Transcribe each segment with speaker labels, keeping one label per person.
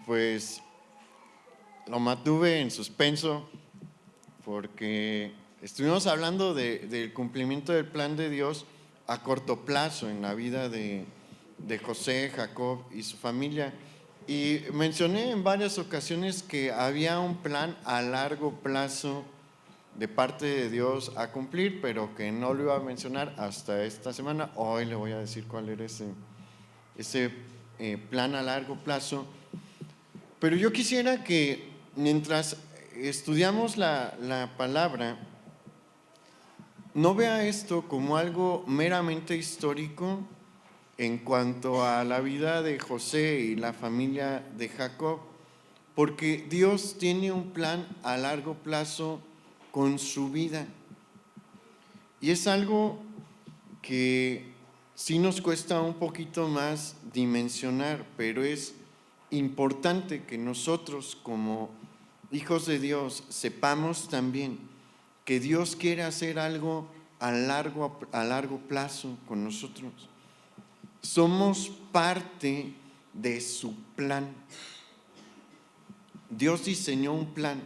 Speaker 1: pues lo mantuve en suspenso porque estuvimos hablando del cumplimiento del plan de Dios a corto plazo en la vida de José, Jacob y su familia. Y mencioné en varias ocasiones que había un plan a largo plazo de parte de Dios a cumplir, pero que no lo iba a mencionar hasta esta semana. Hoy le voy a decir cuál era ese plan a largo plazo. Pero yo quisiera que mientras estudiamos la palabra, no vea esto como algo meramente histórico en cuanto a la vida de José y la familia de Jacob, porque Dios tiene un plan a largo plazo con su vida. Y es algo que sí nos cuesta un poquito más dimensionar, pero es importante que nosotros como hijos de Dios sepamos también que Dios quiere hacer algo a largo plazo con nosotros. Somos parte de su plan. Dios diseñó un plan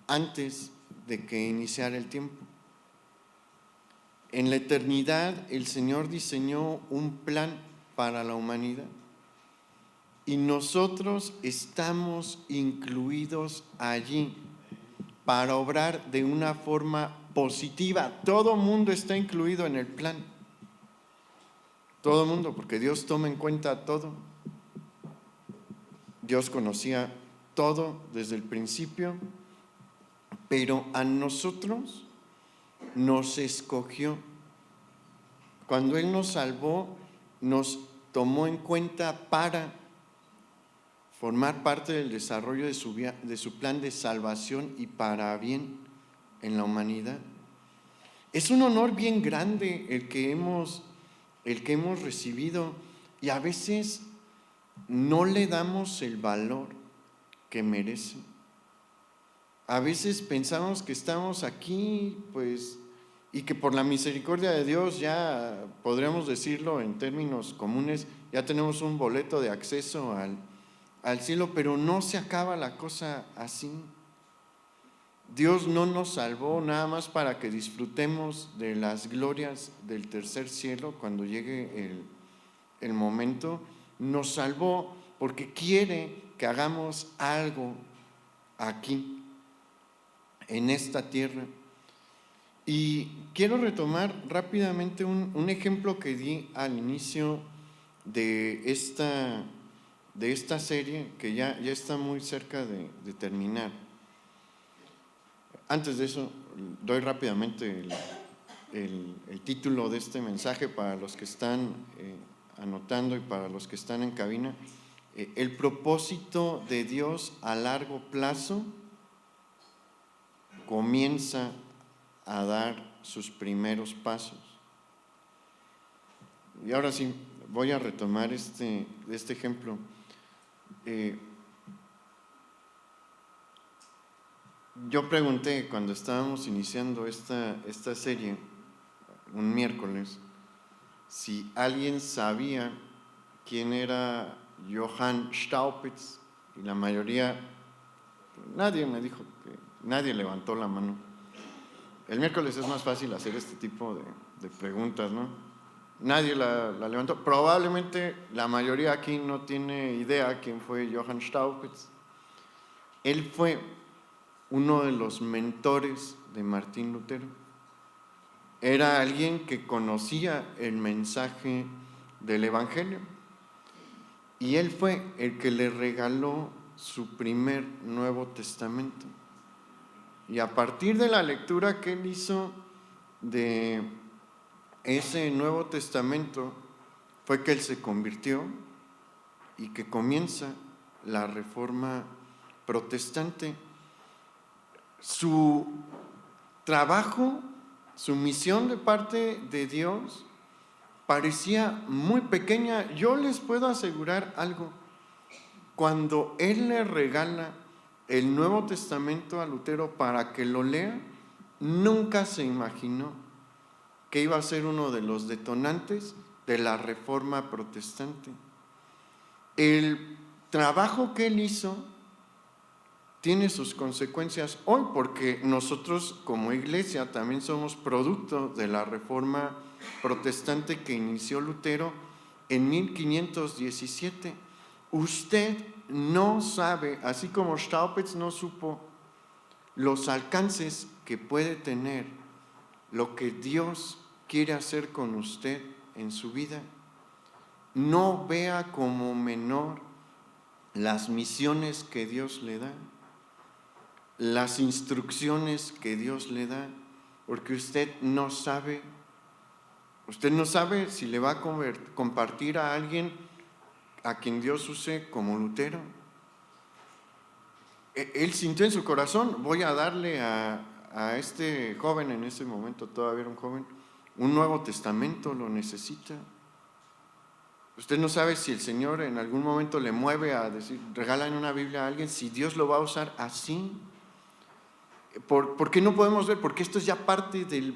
Speaker 1: antes de que iniciara el tiempo. En la eternidad el Señor diseñó un plan para la humanidad y nosotros estamos incluidos allí para obrar de una forma positiva. Todo mundo está incluido en el plan. Todo mundo, porque Dios toma en cuenta todo. Dios conocía todo desde el principio, pero a nosotros nos escogió. Cuando Él nos salvó, nos tomó en cuenta para formar parte del desarrollo de su plan de salvación y para bien en la humanidad. Es un honor bien grande el que hemos recibido, y a veces no le damos el valor que merece. A veces pensamos que estamos aquí, pues, y que por la misericordia de Dios, ya podríamos decirlo en términos comunes, ya tenemos un boleto de acceso al cielo, pero no se acaba la cosa así. Dios no nos salvó nada más para que disfrutemos de las glorias del tercer cielo cuando llegue el momento. Nos salvó porque quiere que hagamos algo aquí, en esta tierra. Y quiero retomar rápidamente un ejemplo que di al inicio de esta serie, que ya está muy cerca de terminar. Antes de eso, doy rápidamente el título de este mensaje para los que están anotando y para los que están en cabina. El propósito de Dios a largo plazo comienza a dar sus primeros pasos. Y ahora sí, voy a retomar este ejemplo. Yo pregunté cuando estábamos iniciando esta serie, un miércoles, si alguien sabía quién era Johann Staupitz, y la mayoría, nadie me dijo, que nadie levantó la mano. El miércoles es más fácil hacer este tipo de preguntas, ¿no? Nadie la levantó. Probablemente la mayoría aquí no tiene idea quién fue Johann Staupitz. Él fue uno de los mentores de Martín Lutero. Era alguien que conocía el mensaje del Evangelio y él fue el que le regaló su primer Nuevo Testamento. Y a partir de la lectura que él hizo de ese Nuevo Testamento fue que él se convirtió y que comienza la Reforma Protestante. Su trabajo, su misión de parte de Dios parecía muy pequeña. Yo les puedo asegurar algo: cuando Él le regala el Nuevo Testamento a Lutero para que lo lea, nunca se imaginó que iba a ser uno de los detonantes de la Reforma Protestante. El trabajo que él hizo tiene sus consecuencias hoy, porque nosotros como iglesia también somos producto de la reforma protestante que inició Lutero en 1517. Usted no sabe, así como Staupitz no supo, los alcances que puede tener lo que Dios quiere hacer con usted en su vida. No vea como menor las misiones que Dios le da, las instrucciones que Dios le da, porque usted no sabe si le va a compartir a alguien a quien Dios use como Lutero. Él sintió en su corazón, voy a darle a este joven, en ese momento todavía era un joven, un Nuevo Testamento, lo necesita. Usted no sabe si el Señor en algún momento le mueve a decir, regálale una Biblia a alguien, si Dios lo va a usar así. ¿Por qué no podemos ver? Porque esto es ya parte del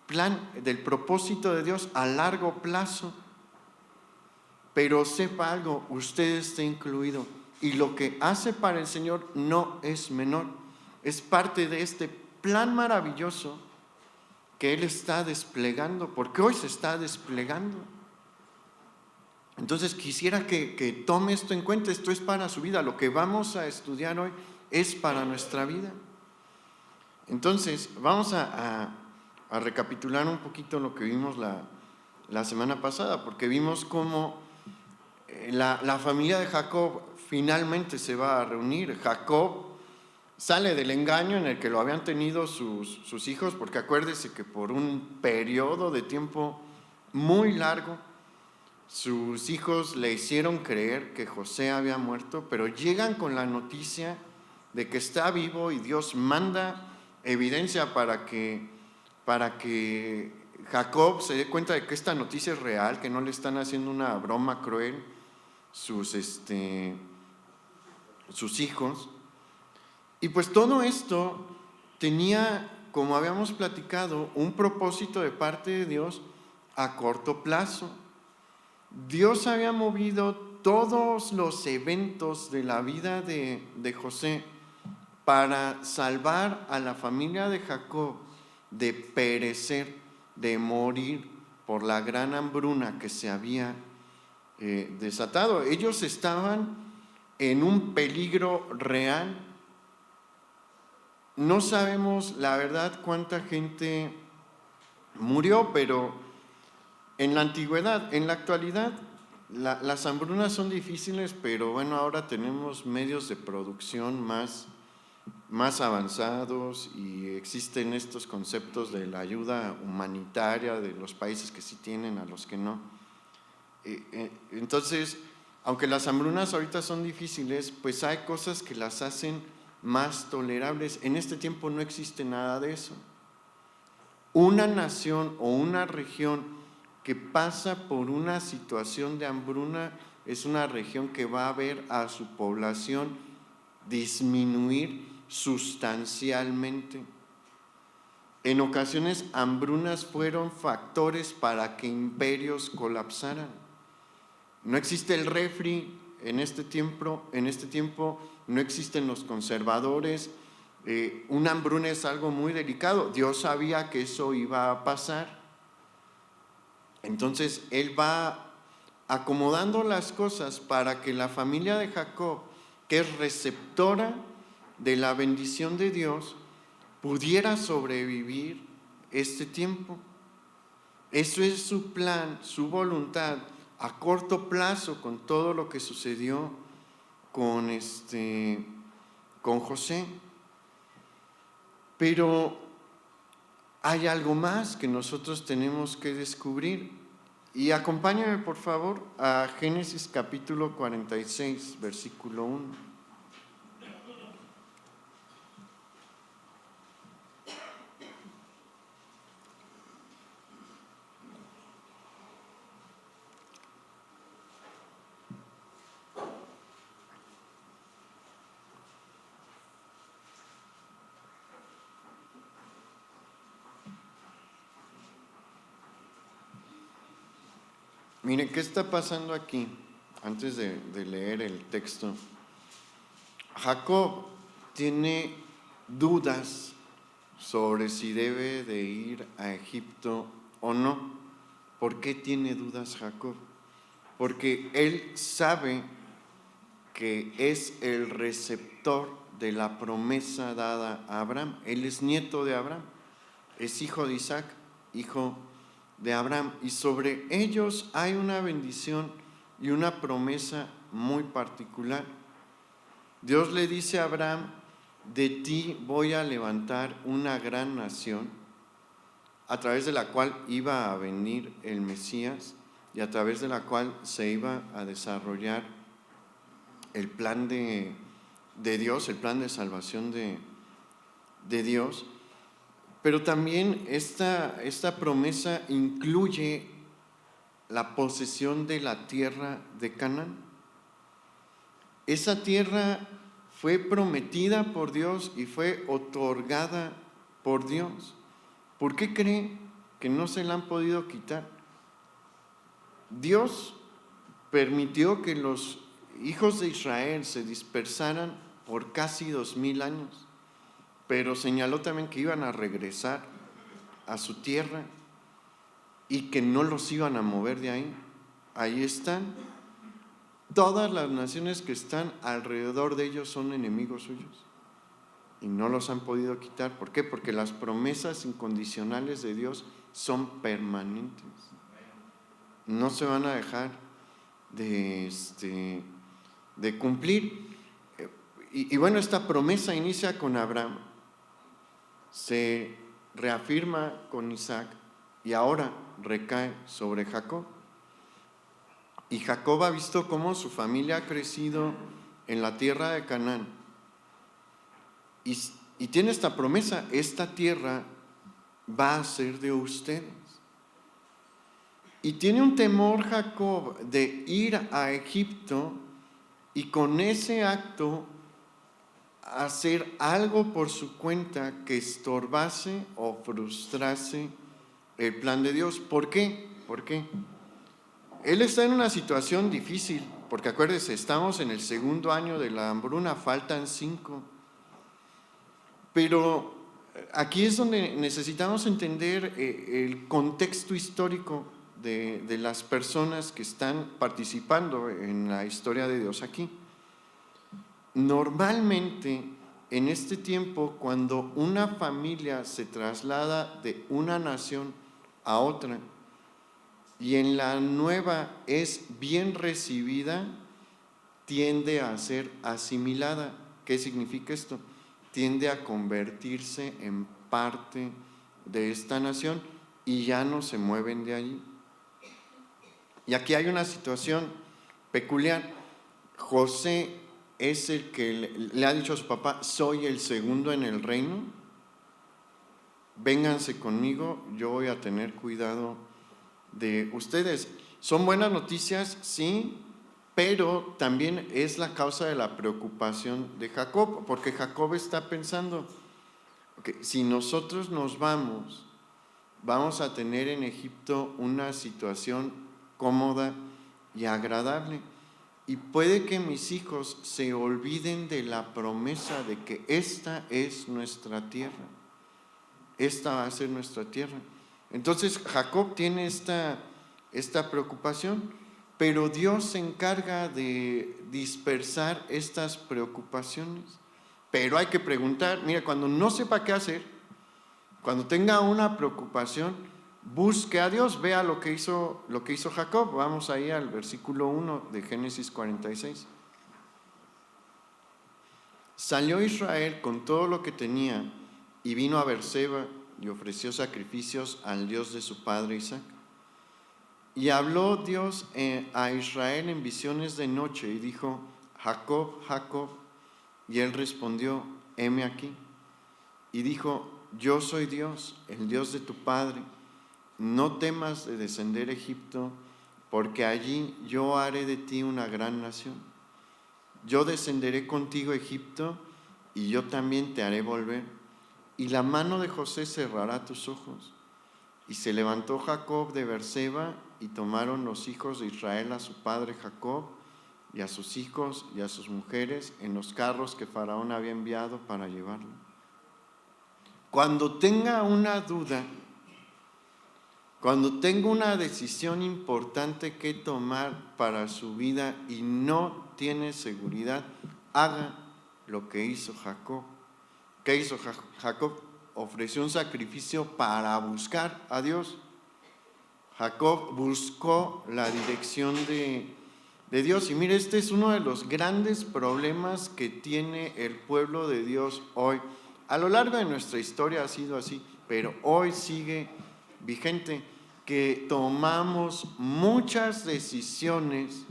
Speaker 1: plan, del propósito de Dios a largo plazo. Pero sepa algo, usted está incluido. Y lo que hace para el Señor no es menor. Es parte de este plan maravilloso que Él está desplegando, porque hoy se está desplegando. Entonces quisiera que tome esto en cuenta. Esto es para su vida. Lo que vamos a estudiar hoy es para nuestra vida. Entonces, vamos a recapitular un poquito lo que vimos la semana pasada, porque vimos cómo la familia de Jacob finalmente se va a reunir. Jacob sale del engaño en el que lo habían tenido sus hijos, porque acuérdese que por un periodo de tiempo muy largo, sus hijos le hicieron creer que José había muerto, pero llegan con la noticia de que está vivo y Dios manda evidencia para que Jacob se dé cuenta de que esta noticia es real, que no le están haciendo una broma cruel sus hijos. Y pues todo esto tenía, como habíamos platicado, un propósito de parte de Dios a corto plazo. Dios había movido todos los eventos de la vida de José para salvar a la familia de Jacob de perecer, de morir por la gran hambruna que se había desatado. Ellos estaban en un peligro real. No sabemos la verdad cuánta gente murió, pero en la antigüedad, en la actualidad, las hambrunas son difíciles, pero bueno, ahora tenemos medios de producción más avanzados y existen estos conceptos de la ayuda humanitaria de los países que sí tienen a los que no. Entonces, aunque las hambrunas ahorita son difíciles, pues hay cosas que las hacen más tolerables. En este tiempo no existe nada de eso. Una nación o una región que pasa por una situación de hambruna es una región que va a ver a su población disminuir sustancialmente. En ocasiones, hambrunas fueron factores para que imperios colapsaran. No existe el refri en este tiempo no existen los conservadores. Una hambruna es algo muy delicado. Dios sabía que eso iba a pasar. Entonces, Él va acomodando las cosas para que la familia de Jacob, que es receptora de la bendición de Dios, pudiera sobrevivir este tiempo. Eso es su plan, su voluntad a corto plazo con todo lo que sucedió con José. Pero hay algo más que nosotros tenemos que descubrir. Y acompáñame por favor a Génesis capítulo 46, versículo 1. Miren, ¿qué está pasando aquí? antes de leer el texto. Jacob tiene dudas sobre si debe de ir a Egipto o no. ¿Por qué tiene dudas Jacob? Porque él sabe que es el receptor de la promesa dada a Abraham. Él es nieto de Abraham, es hijo de Isaac, hijo de Abraham. Y sobre ellos hay una bendición y una promesa muy particular. Dios le dice a Abraham: de ti voy a levantar una gran nación, a través de la cual iba a venir el Mesías y a través de la cual se iba a desarrollar el plan de Dios, el plan de salvación de Dios. Pero también esta promesa incluye la posesión de la tierra de Canaán. Esa tierra fue prometida por Dios y fue otorgada por Dios. ¿Por qué cree que no se la han podido quitar? Dios permitió que los hijos de Israel se dispersaran por casi 2000 años, pero señaló también que iban a regresar a su tierra y que no los iban a mover de ahí. Ahí están. Todas las naciones que están alrededor de ellos son enemigos suyos y no los han podido quitar. ¿Por qué? Porque las promesas incondicionales de Dios son permanentes. No se van a dejar de cumplir. Y bueno, esta promesa inicia con Abraham, se reafirma con Isaac y ahora recae sobre Jacob. Y Jacob ha visto cómo su familia ha crecido en la tierra de Canaán. Y tiene esta promesa: esta tierra va a ser de ustedes. Y tiene un temor Jacob de ir a Egipto y con ese acto hacer algo por su cuenta que estorbase o frustrase el plan de Dios. ¿Por qué? ¿Por qué? Él está en una situación difícil, porque acuérdense, estamos en el segundo año de la hambruna, faltan 5. Pero aquí es donde necesitamos entender el contexto histórico de las personas que están participando en la historia de Dios aquí. Normalmente, en este tiempo, cuando una familia se traslada de una nación a otra, y en la nueva es bien recibida, tiende a ser asimilada. ¿Qué significa esto? Tiende a convertirse en parte de esta nación y ya no se mueven de allí. Y aquí hay una situación peculiar. José es el que le ha dicho a su papá: soy el segundo en el reino, vénganse conmigo, yo voy a tener cuidado de ustedes. Son buenas noticias, sí, pero también es la causa de la preocupación de Jacob, porque Jacob está pensando que si nosotros nos vamos a tener en Egipto una situación cómoda y agradable, y puede que mis hijos se olviden de la promesa de que esta es nuestra tierra, esta va a ser nuestra tierra. Entonces Jacob tiene esta preocupación, pero Dios se encarga de dispersar estas preocupaciones. Pero hay que preguntar, mira, cuando no sepa qué hacer, cuando tenga una preocupación, busque a Dios, vea lo que hizo Jacob. Vamos ahí al versículo 1 de Génesis 46. Salió Israel con todo lo que tenía y vino a Beerseba y ofreció sacrificios al Dios de su padre Isaac. Y habló Dios a Israel en visiones de noche y dijo: Jacob, Jacob. Y él respondió: heme aquí. Y dijo: yo soy Dios, el Dios de tu padre. No temas de descender a Egipto, porque allí yo haré de ti una gran nación. Yo descenderé contigo a Egipto y yo también te haré volver. Y la mano de José cerrará tus ojos. Y se levantó Jacob de Beerseba y tomaron los hijos de Israel a su padre Jacob y a sus hijos y a sus mujeres en los carros que Faraón había enviado para llevarlo. Cuando tenga una duda, cuando tenga una decisión importante que tomar para su vida y no tiene seguridad, haga lo que hizo Jacob. ¿Qué hizo Jacob? Ofreció un sacrificio para buscar a Dios. Jacob buscó la dirección de Dios. Y mire, este es uno de los grandes problemas que tiene el pueblo de Dios hoy. A lo largo de nuestra historia ha sido así, pero hoy sigue vigente, que tomamos muchas decisiones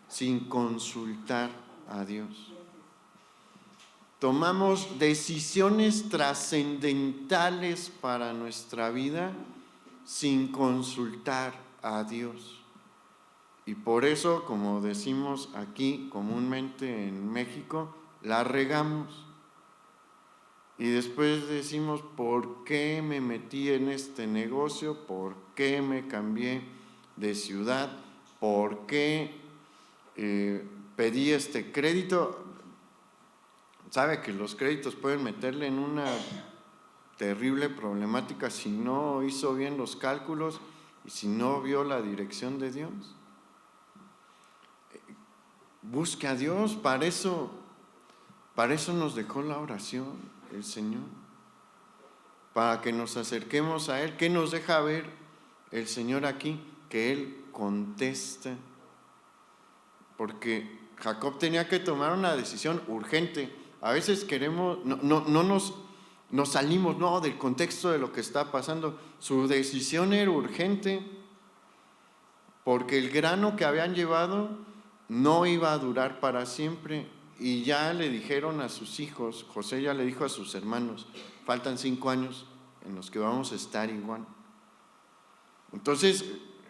Speaker 1: sin consultar a Dios. Tomamos decisiones trascendentales para nuestra vida sin consultar a Dios. Y por eso, como decimos aquí comúnmente en México, la regamos. Y después decimos, ¿por qué me metí en este negocio? ¿Por qué me cambié de ciudad? ¿Por qué pedí este crédito? Sabe que los créditos pueden meterle en una terrible problemática si no hizo bien los cálculos y si no vio la dirección de Dios. Busque a Dios, para eso nos dejó la oración el Señor, para que nos acerquemos a Él. ¿Qué nos deja ver el Señor aquí? Que Él contesta, porque Jacob tenía que tomar una decisión urgente. A veces queremos, no nos salimos del contexto de lo que está pasando. Su decisión era urgente, porque el grano que habían llevado no iba a durar para siempre. Y ya le dijeron a sus hijos, José ya le dijo a sus hermanos, faltan 5 años en los que vamos a estar igual. Entonces,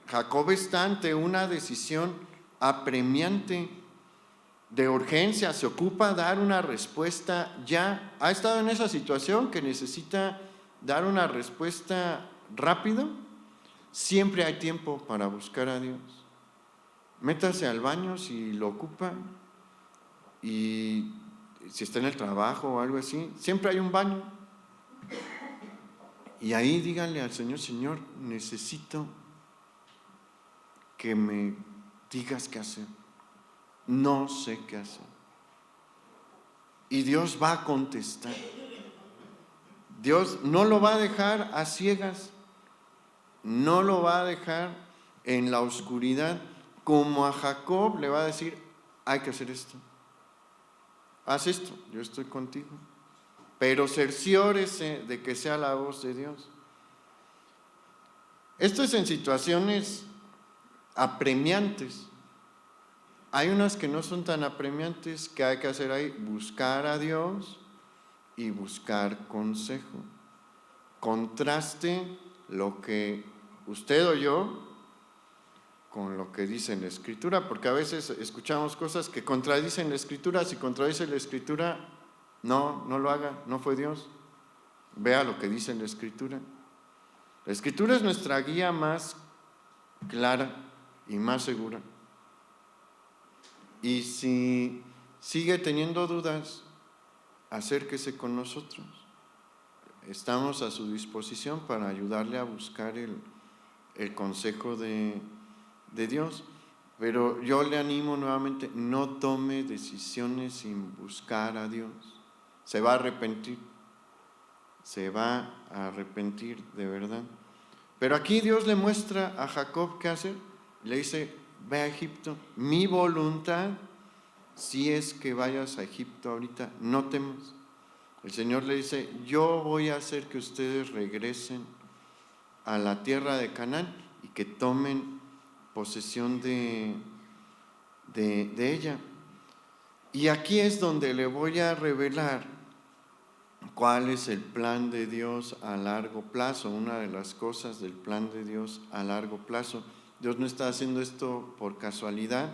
Speaker 1: Jacob está ante una decisión apremiante, de urgencia, se ocupa dar una respuesta ya. ¿Ha estado en esa situación que necesita dar una respuesta rápido? Siempre hay tiempo para buscar a Dios. Métase al baño si lo ocupa, y si está en el trabajo o algo así, siempre hay un baño. Y ahí díganle al Señor, Señor, necesito que me digas qué hacer. No sé qué hacer. Y Dios va a contestar. Dios no lo va a dejar a ciegas, no lo va a dejar en la oscuridad. Como a Jacob le va a decir, hay que hacer esto. Haz esto, yo estoy contigo. Pero cerciórese de que sea la voz de Dios. Esto es en situaciones apremiantes. Hay unas que no son tan apremiantes. ¿Qué hay que hacer ahí? Buscar a Dios y buscar consejo. Contraste lo que usted o yo con lo que dice en la Escritura, porque a veces escuchamos cosas que contradicen la Escritura. Si contradice la Escritura, no lo haga, no fue Dios. Vea lo que dice en la Escritura. La Escritura es nuestra guía más clara y más segura. Y si sigue teniendo dudas, acérquese con nosotros. Estamos a su disposición para ayudarle a buscar el consejo de Dios. Pero yo le animo nuevamente, no tome decisiones sin buscar a Dios. Se va a arrepentir de verdad. Pero aquí Dios le muestra a Jacob qué hacer. Le dice, ve a Egipto. Mi voluntad, si es que vayas a Egipto ahorita, no temas. El Señor le dice, yo voy a hacer que ustedes regresen a la tierra de Canaán y que tomen posesión de ella. Y aquí es donde le voy a revelar cuál es el plan de Dios a largo plazo. Una de las cosas del plan de Dios a largo plazo. Dios no está haciendo esto por casualidad.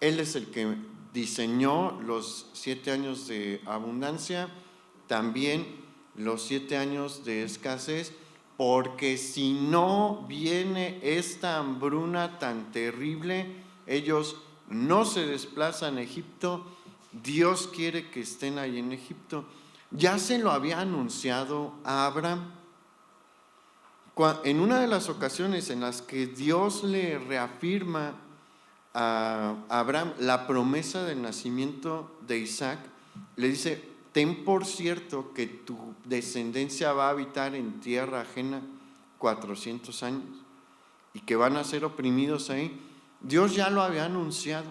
Speaker 1: Él es el que diseñó los 7 años de abundancia, también los 7 años de escasez, porque si no viene esta hambruna tan terrible, ellos no se desplazan a Egipto, Dios quiere que estén ahí en Egipto. Ya se lo había anunciado a Abraham. En una de las ocasiones en las que Dios le reafirma a Abraham la promesa del nacimiento de Isaac, le dice: ten por cierto que tu descendencia va a habitar en tierra ajena 400 años y que van a ser oprimidos ahí. Dios ya lo había anunciado,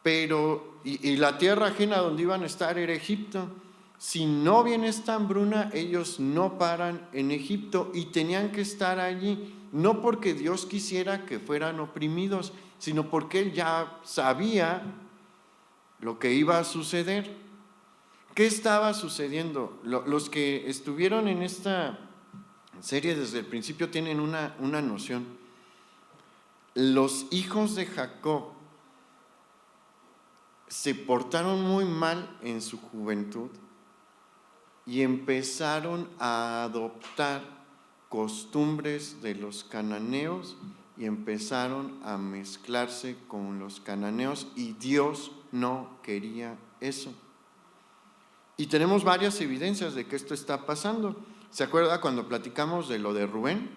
Speaker 1: pero y la tierra ajena donde iban a estar era Egipto. Si no viene esta hambruna, ellos no paran en Egipto y tenían que estar allí, no porque Dios quisiera que fueran oprimidos, sino porque Él ya sabía lo que iba a suceder. ¿Qué estaba sucediendo? Los que estuvieron en esta serie desde el principio tienen una noción. Los hijos de Jacob se portaron muy mal en su juventud y empezaron a adoptar costumbres de los cananeos y empezaron a mezclarse con los cananeos, y Dios no quería eso. Y tenemos varias evidencias de que esto está pasando. ¿Se acuerda cuando platicamos de lo de Rubén?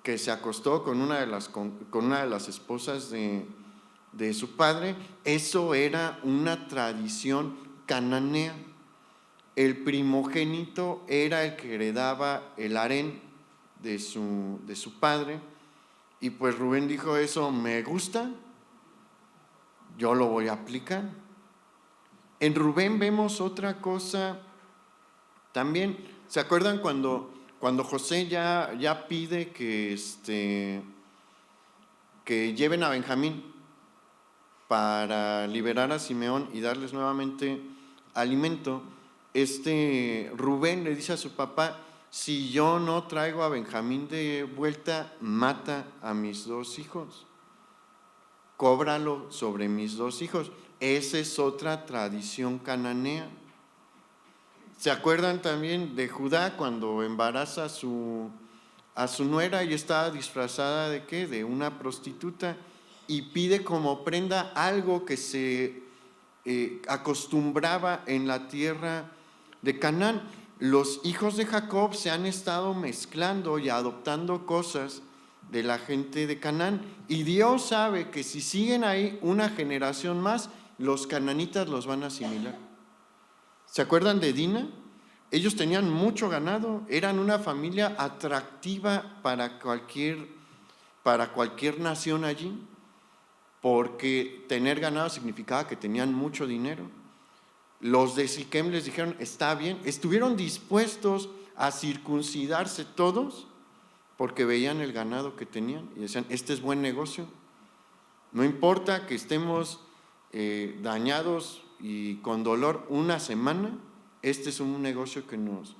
Speaker 1: Que se acostó con una de las esposas de su padre. Eso era una tradición cananea. El primogénito era el que heredaba el harén de su padre, y pues Rubén dijo: eso me gusta, yo lo voy a aplicar. En Rubén vemos otra cosa también. ¿Se acuerdan cuando José ya pide que lleven a Benjamín para liberar a Simeón y darles nuevamente alimento? Rubén le dice a su papá: si yo no traigo a Benjamín de vuelta, mata a mis 2 hijos, cóbralo sobre mis 2 hijos. Esa es otra tradición cananea. ¿Se acuerdan también de Judá cuando embaraza a su nuera y estaba disfrazada de qué? De una prostituta, y pide como prenda algo que se acostumbraba en la tierra de Canaán. Los hijos de Jacob se han estado mezclando y adoptando cosas de la gente de Canaán, y Dios sabe que si siguen ahí una generación más, los cananitas los van a asimilar. ¿Se acuerdan de Dina? Ellos tenían mucho ganado, eran una familia atractiva para cualquier nación allí, porque tener ganado significaba que tenían mucho dinero. Los de Siquem les dijeron: está bien. Estuvieron dispuestos a circuncidarse todos porque veían el ganado que tenían y decían: este es buen negocio. No importa que estemos dañados y con dolor una semana, este es un negocio que nos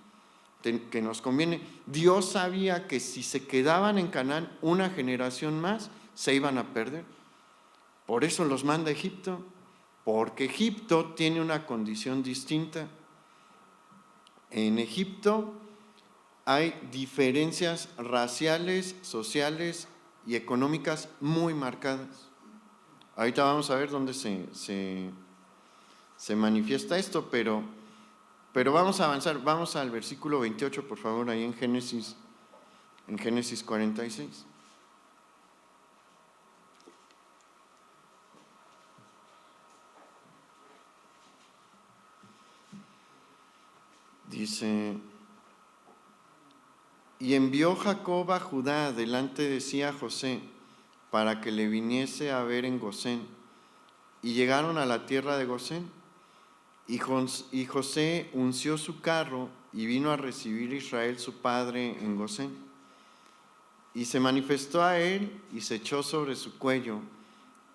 Speaker 1: conviene. Dios sabía que si se quedaban en Canaán una generación más, se iban a perder. Por eso los manda a Egipto, porque Egipto tiene una condición distinta. En Egipto hay diferencias raciales, sociales y económicas muy marcadas. Ahorita vamos a ver dónde se manifiesta esto, pero vamos a avanzar. Vamos al versículo 28, por favor, ahí en Génesis 46. Dice: y envió Jacob a Judá delante de sí a José, para que le viniese a ver en Gosén. Y llegaron a la tierra de Gosén, y José unció su carro y vino a recibir a Israel su padre en Gosén. Y se manifestó a él y se echó sobre su cuello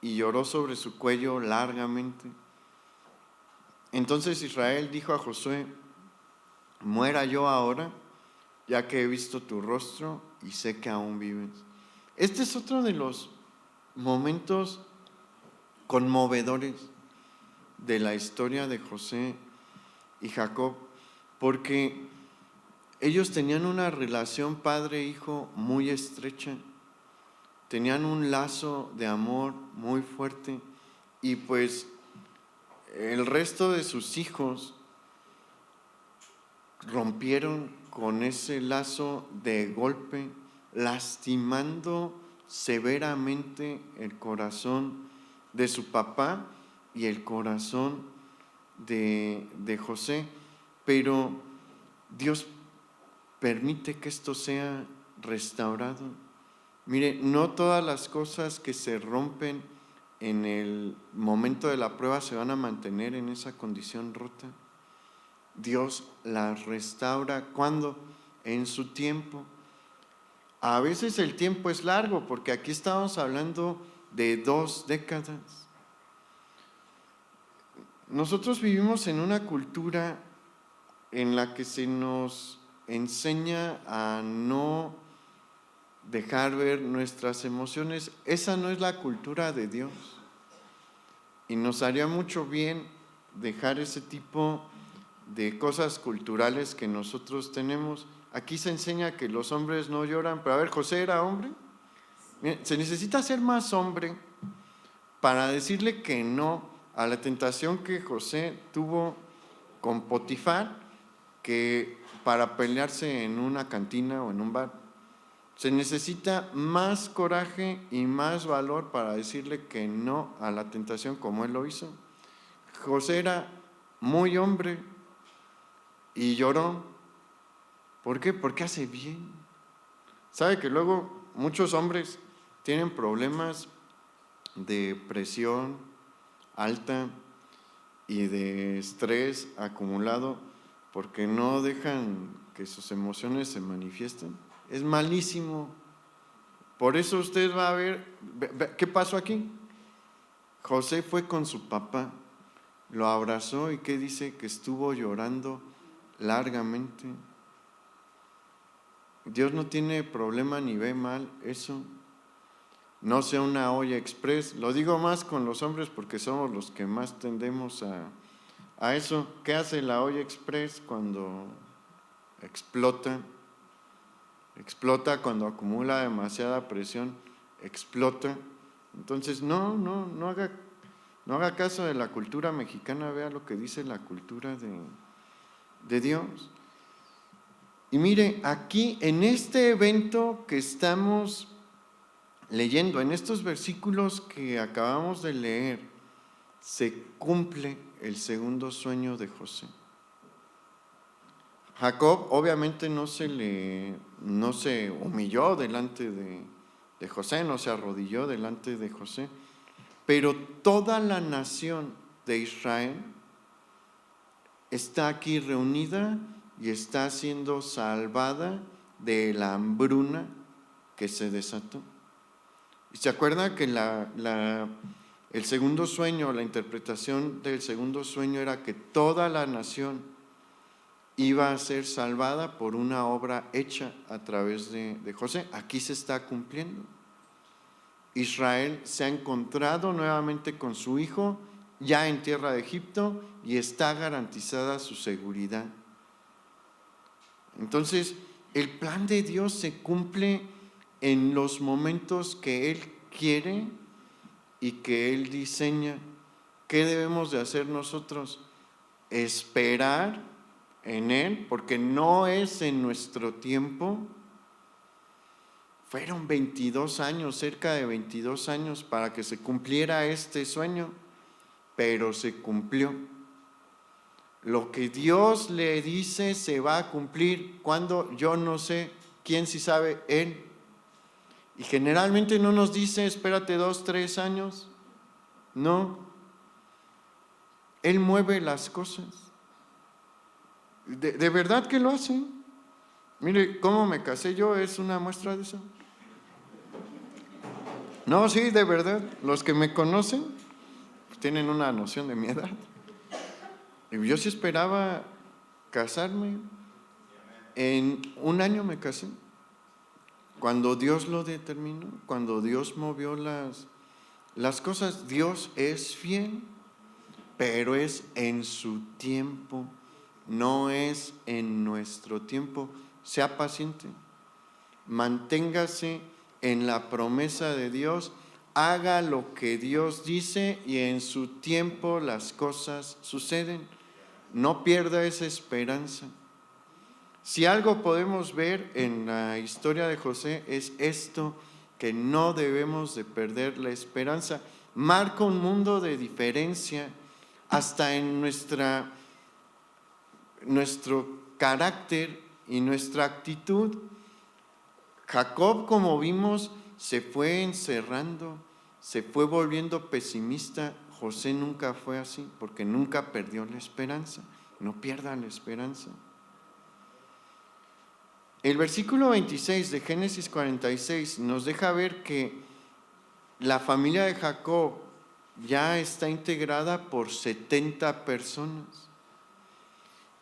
Speaker 1: y lloró sobre su cuello largamente. Entonces Israel dijo a Josué: muera yo ahora, ya que he visto tu rostro y sé que aún vives. Este es otro de los momentos conmovedores de la historia de José y Jacob, porque ellos tenían una relación padre-hijo muy estrecha. tenían un lazo de amor muy fuerte y pues el resto de sus hijos rompieron con ese lazo de golpe, lastimando severamente el corazón de su papá y el corazón de José. Pero Dios permite que esto sea restaurado. Mire, no todas las cosas que se rompen en el momento de la prueba se van a mantener en esa condición rota. Dios las restaura cuando en su tiempo. A veces el tiempo es largo, porque aquí estamos hablando de 2 décadas. Nosotros vivimos en una cultura en la que se nos enseña a no dejar ver nuestras emociones. Esa no es la cultura de Dios. Y nos haría mucho bien dejar ese tipo de cosas culturales que nosotros tenemos. Aquí se enseña que los hombres no lloran, pero a ver, ¿José era hombre? Miren, se necesita ser más hombre para decirle que no a la tentación que José tuvo con Potifar, que para pelearse en una cantina o en un bar. Se necesita más coraje y más valor para decirle que no a la tentación como él lo hizo. José era muy hombre y lloró. ¿Por qué? Porque hace bien. ¿Sabe que luego muchos hombres tienen problemas de presión alta y de estrés acumulado porque no dejan que sus emociones se manifiesten? Es malísimo. Por eso usted va a ver, ¿qué pasó aquí? José fue con su papá, lo abrazó y ¿qué dice? Que estuvo llorando largamente. Dios no tiene problema ni ve mal eso. No sea una olla express. Lo digo más con los hombres porque somos los que más tendemos a eso. ¿Qué hace la olla express cuando explota? Explota cuando acumula demasiada presión, explota. Entonces, no haga caso de la cultura mexicana, vea lo que dice la cultura de Dios. Y mire, aquí en este evento que estamos leyendo, en estos versículos que acabamos de leer, se cumple el segundo sueño de José. Jacob obviamente no se humilló delante de José, no se arrodilló delante de José, pero toda la nación de Israel está aquí reunida y está siendo salvada de la hambruna que se desató. ¿Y se acuerda que el segundo sueño, la interpretación del segundo sueño era que toda la nación iba a ser salvada por una obra hecha a través de José? Aquí se está cumpliendo. Israel se ha encontrado nuevamente con su hijo ya en tierra de Egipto y está garantizada su seguridad. Entonces, el plan de Dios se cumple en los momentos que Él quiere y que Él diseña. ¿Qué debemos de hacer nosotros? Esperar en Él, porque no es en nuestro tiempo. Fueron 22 años, cerca de 22 años para que se cumpliera este sueño, pero se cumplió. Lo que Dios le dice se va a cumplir. ¿Cuándo? Yo no sé. ¿Quién sí sabe? Él. Y generalmente no nos dice, espérate 2, 3 años. No. Él mueve las cosas. De verdad que lo hace. Mire, cómo me casé yo es una muestra de eso. No, sí, de verdad. Los que me conocen pues, tienen una noción de mi edad. Y yo sí esperaba casarme. En un año me casé. Cuando Dios lo determinó, cuando Dios movió las cosas, Dios es fiel, pero es en su tiempo, no es en nuestro tiempo. Sea paciente, manténgase en la promesa de Dios, haga lo que Dios dice y en su tiempo las cosas suceden. No pierda esa esperanza. Si algo podemos ver en la historia de José es esto, que no debemos de perder la esperanza. Marca un mundo de diferencia hasta en nuestro carácter y nuestra actitud. Jacob, como vimos, se fue encerrando, se fue volviendo pesimista. José nunca fue así, porque nunca perdió la esperanza. No pierda la esperanza. El versículo 26 de Génesis 46 nos deja ver que la familia de Jacob ya está integrada por 70 personas.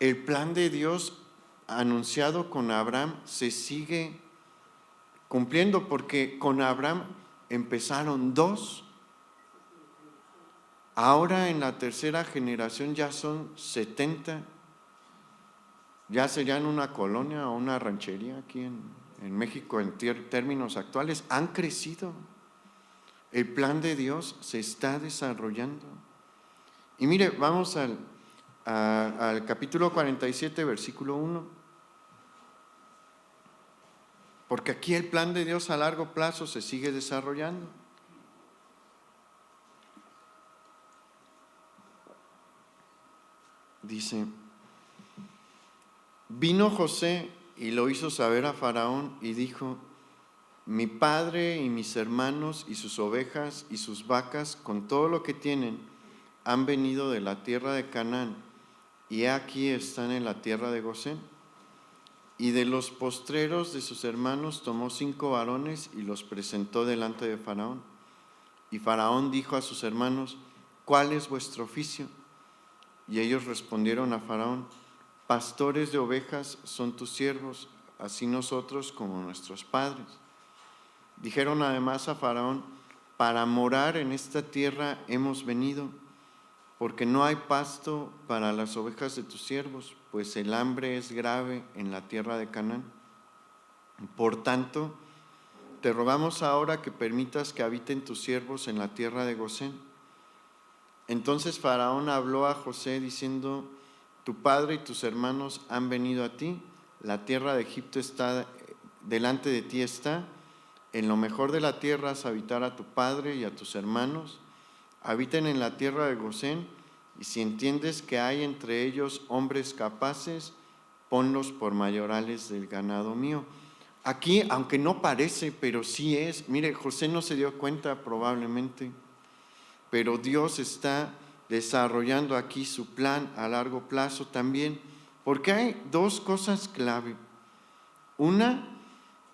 Speaker 1: El plan de Dios anunciado con Abraham se sigue cumpliendo, porque con Abraham empezaron 2, ahora en la tercera generación ya son 70. Ya serían una colonia o una ranchería aquí en México en términos actuales. Han crecido. El plan de Dios se está desarrollando. Y mire, vamos al capítulo 47, versículo 1. Porque aquí el plan de Dios a largo plazo se sigue desarrollando. Dice: vino José y lo hizo saber a Faraón y dijo: mi padre y mis hermanos y sus ovejas y sus vacas con todo lo que tienen han venido de la tierra de Canaán, y aquí están en la tierra de Gosén. Y de los postreros de sus hermanos tomó 5 varones y los presentó delante de Faraón. Y Faraón dijo a sus hermanos: ¿cuál es vuestro oficio? Y ellos respondieron a Faraón: pastores de ovejas son tus siervos, así nosotros como nuestros padres. Dijeron además a Faraón: para morar en esta tierra hemos venido, porque no hay pasto para las ovejas de tus siervos, pues el hambre es grave en la tierra de Canaán. Por tanto, te rogamos ahora que permitas que habiten tus siervos en la tierra de Gosén. Entonces Faraón habló a José diciendo: tu padre y tus hermanos han venido a ti, la tierra de Egipto está delante de ti está. En lo mejor de la tierra haz habitar a tu padre y a tus hermanos. Habiten en la tierra de Gosén, y si entiendes que hay entre ellos hombres capaces, ponlos por mayorales del ganado mío. Aquí, aunque no parece, pero sí es. Mire, José no se dio cuenta probablemente, pero Dios está desarrollando aquí su plan a largo plazo también, porque hay 2 cosas clave. Una,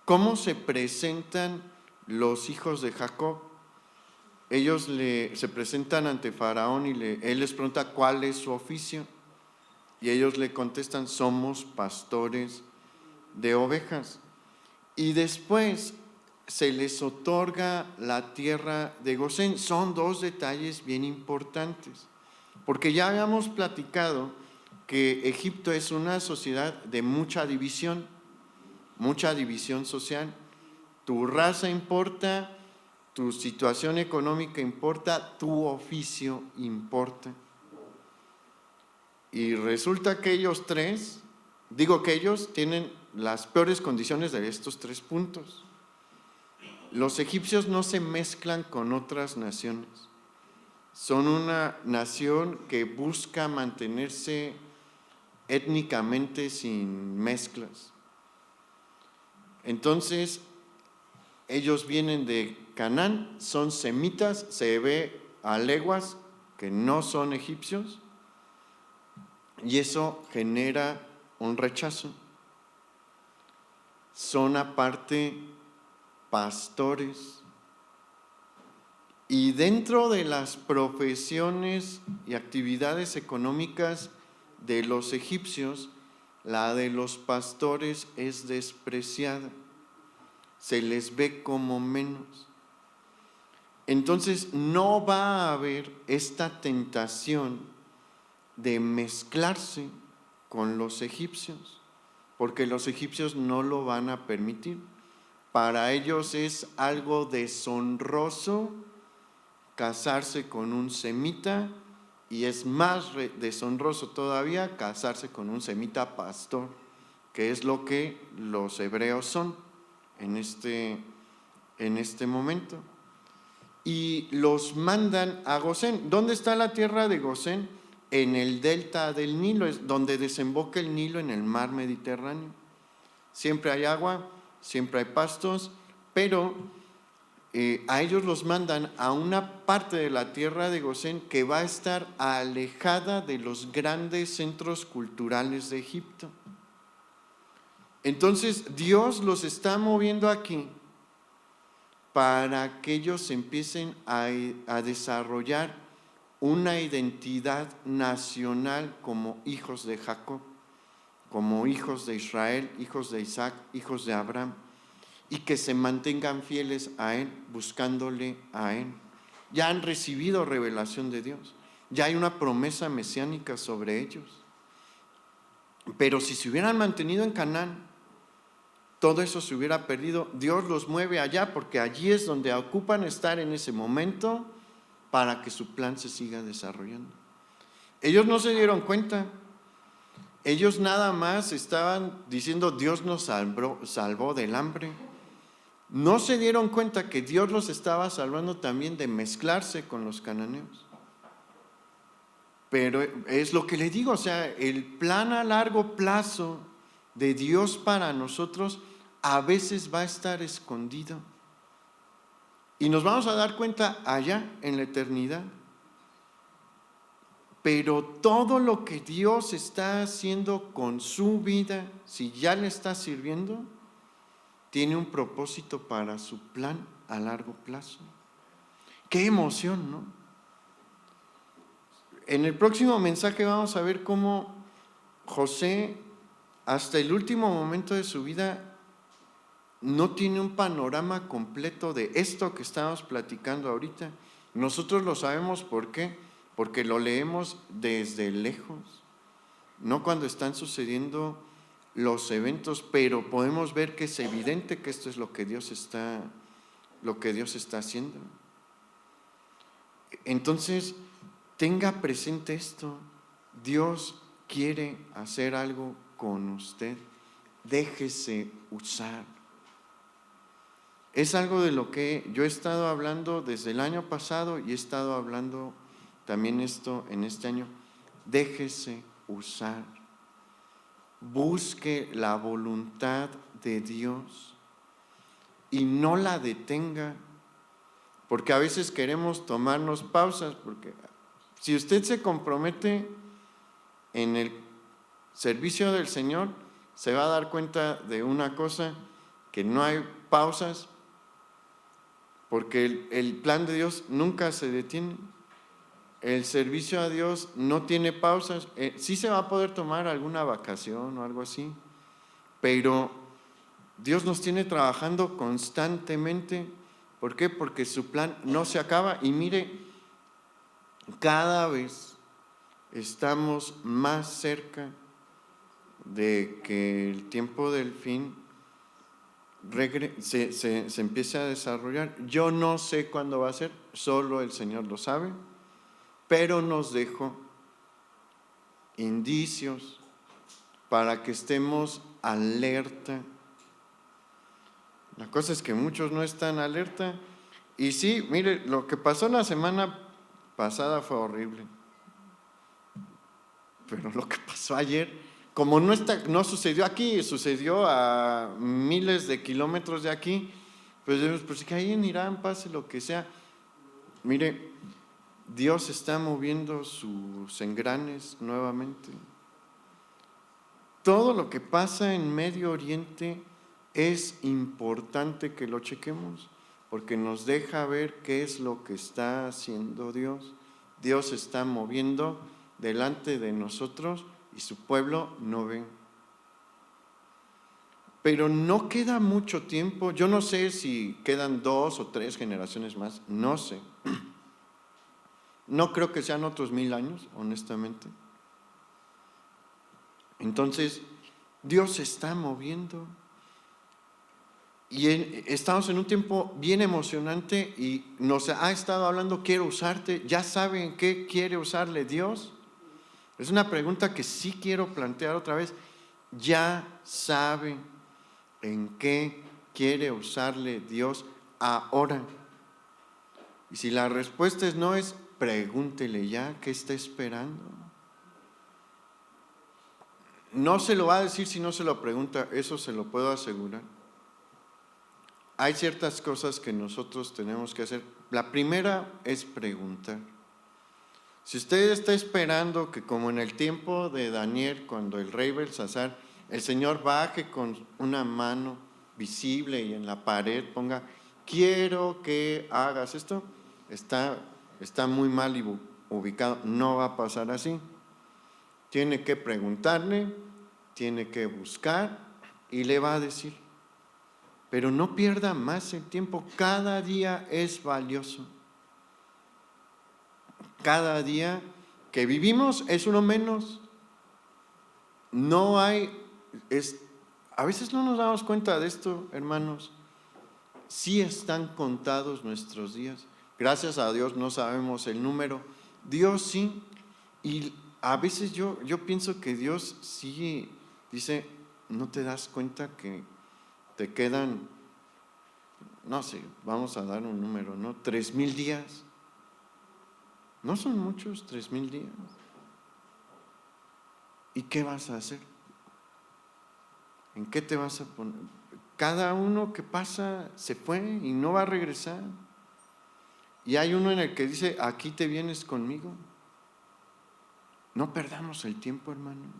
Speaker 1: cómo se presentan los hijos de Jacob. Ellos se presentan ante Faraón y él les pregunta cuál es su oficio, y ellos le contestan: somos pastores de ovejas. Y después se les otorga la tierra de Gosén. Son 2 detalles bien importantes, porque ya habíamos platicado que Egipto es una sociedad de mucha división social. Tu raza importa, tu situación económica importa, tu oficio importa. Y resulta que ellos tienen las peores condiciones de estos 3 puntos. Los egipcios no se mezclan con otras naciones. Son una nación que busca mantenerse étnicamente sin mezclas. Entonces, ellos vienen de Canaán, son semitas, se ve a leguas que no son egipcios, y eso genera un rechazo. Son aparte pastores. Y dentro de las profesiones y actividades económicas de los egipcios, la de los pastores es despreciada. Se les ve como menos. Entonces no va a haber esta tentación de mezclarse con los egipcios, porque los egipcios no lo van a permitir. Para ellos es algo deshonroso casarse con un semita, y es más deshonroso todavía casarse con un semita pastor, que es lo que los hebreos son en este momento. Y los mandan a Gosén. ¿Dónde está la tierra de Gosén? En el delta del Nilo, es donde desemboca el Nilo en el mar Mediterráneo. Siempre hay agua, siempre hay pastos, pero a ellos los mandan a una parte de la tierra de Gosén que va a estar alejada de los grandes centros culturales de Egipto. Entonces Dios los está moviendo aquí para que ellos empiecen a desarrollar una identidad nacional como hijos de Jacob, como hijos de Israel, hijos de Isaac, hijos de Abraham, y que se mantengan fieles a Él, buscándole a Él. Ya han recibido revelación de Dios, ya hay una promesa mesiánica sobre ellos. Pero si se hubieran mantenido en Canaán, todo eso se hubiera perdido. Dios los mueve allá porque allí es donde ocupan estar en ese momento para que su plan se siga desarrollando. Ellos no se dieron cuenta. Ellos nada más estaban diciendo Dios nos salvó del hambre. No se dieron cuenta que Dios los estaba salvando también de mezclarse con los cananeos. Pero es lo que le digo, o sea, el plan a largo plazo de Dios para nosotros a veces va a estar escondido. Y nos vamos a dar cuenta allá en la eternidad. Pero todo lo que Dios está haciendo con su vida, si ya le está sirviendo, tiene un propósito para su plan a largo plazo. ¡Qué emoción!, ¿no? En el próximo mensaje vamos a ver cómo José, hasta el último momento de su vida, no tiene un panorama completo de esto que estamos platicando ahorita. Nosotros lo sabemos, ¿por qué? Porque lo leemos desde lejos, no cuando están sucediendo los eventos, pero podemos ver que es evidente que esto es lo que Dios está haciendo. Entonces, tenga presente esto: Dios quiere hacer algo con usted. Déjese usar. Es algo de lo que yo he estado hablando desde el año pasado y he estado hablando también esto en este año. Déjese usar. Busque la voluntad de Dios y no la detenga, porque a veces queremos tomarnos pausas, porque si usted se compromete en el servicio del Señor, se va a dar cuenta de una cosa, que no hay pausas, porque el plan de Dios nunca se detiene. El servicio a Dios no tiene pausas. Sí se va a poder tomar alguna vacación o algo así, pero Dios nos tiene trabajando constantemente. ¿Por qué? Porque su plan no se acaba. Y mire, cada vez estamos más cerca de que el tiempo del fin se empiece a desarrollar. Yo no sé cuándo va a ser, solo el Señor lo sabe, pero nos dejó indicios para que estemos alerta. La cosa es que muchos no están alerta. Y sí, mire, lo que pasó la semana pasada fue horrible, pero lo que pasó ayer, como no sucedió aquí, sucedió a miles de kilómetros de aquí, pues que ahí en Irán pase lo que sea. Mire, Dios está moviendo sus engranes nuevamente. Todo lo que pasa en Medio Oriente es importante que lo chequemos, porque nos deja ver qué es lo que está haciendo Dios. Dios está moviendo delante de nosotros y su pueblo no ve. Pero no queda mucho tiempo. Yo no sé si quedan 2 o 3 generaciones más, no sé. No creo que sean otros 1000 años, honestamente. Entonces, Dios se está moviendo. estamos en un tiempo bien emocionante y nos ha estado hablando, quiero usarte. ¿Ya saben qué quiere usarle Dios? Es una pregunta que sí quiero plantear otra vez. ¿Ya saben en qué quiere usarle Dios ahora? Y si la respuesta es no, pregúntele ya, ¿qué está esperando? No se lo va a decir si no se lo pregunta, eso se lo puedo asegurar. Hay ciertas cosas que nosotros tenemos que hacer. La primera es preguntar. Si usted está esperando que, como en el tiempo de Daniel, cuando el rey Belsasar, el Señor baje con una mano visible y en la pared ponga, quiero que hagas esto, está muy mal ubicado, no va a pasar así. Tiene que preguntarle, tiene que buscar y le va a decir. Pero no pierda más el tiempo, cada día es valioso. Cada día que vivimos es uno menos. No hay, a veces no nos damos cuenta de esto, hermanos. Sí están contados nuestros días. Gracias a Dios no sabemos el número. Dios sí. Y a veces yo pienso que Dios sí dice, ¿no te das cuenta que te quedan, no sé, vamos a dar un número, ¿no? 3,000 días. No son muchos, 3,000 días. ¿Y qué vas a hacer? ¿En qué te vas a poner? Cada uno que pasa se fue y no va a regresar. Y hay uno en el que dice, aquí te vienes conmigo. No perdamos el tiempo, hermanos.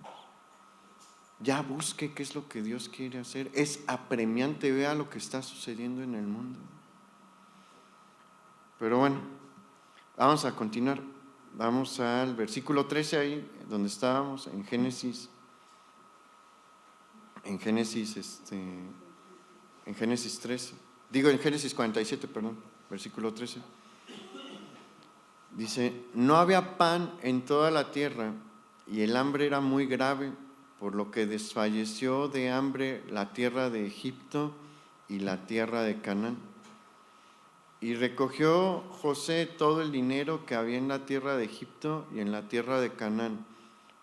Speaker 1: Ya busque qué es lo que Dios quiere hacer. Es apremiante, vea lo que está sucediendo en el mundo. Pero bueno, vamos a continuar. Vamos al versículo 13 ahí, donde estábamos, en Génesis. En Génesis 13. Digo, en Génesis 47, perdón, versículo 13. Dice, no había pan en toda la tierra y el hambre era muy grave, por lo que desfalleció de hambre la tierra de Egipto y la tierra de Canaán. Y recogió José todo el dinero que había en la tierra de Egipto y en la tierra de Canaán,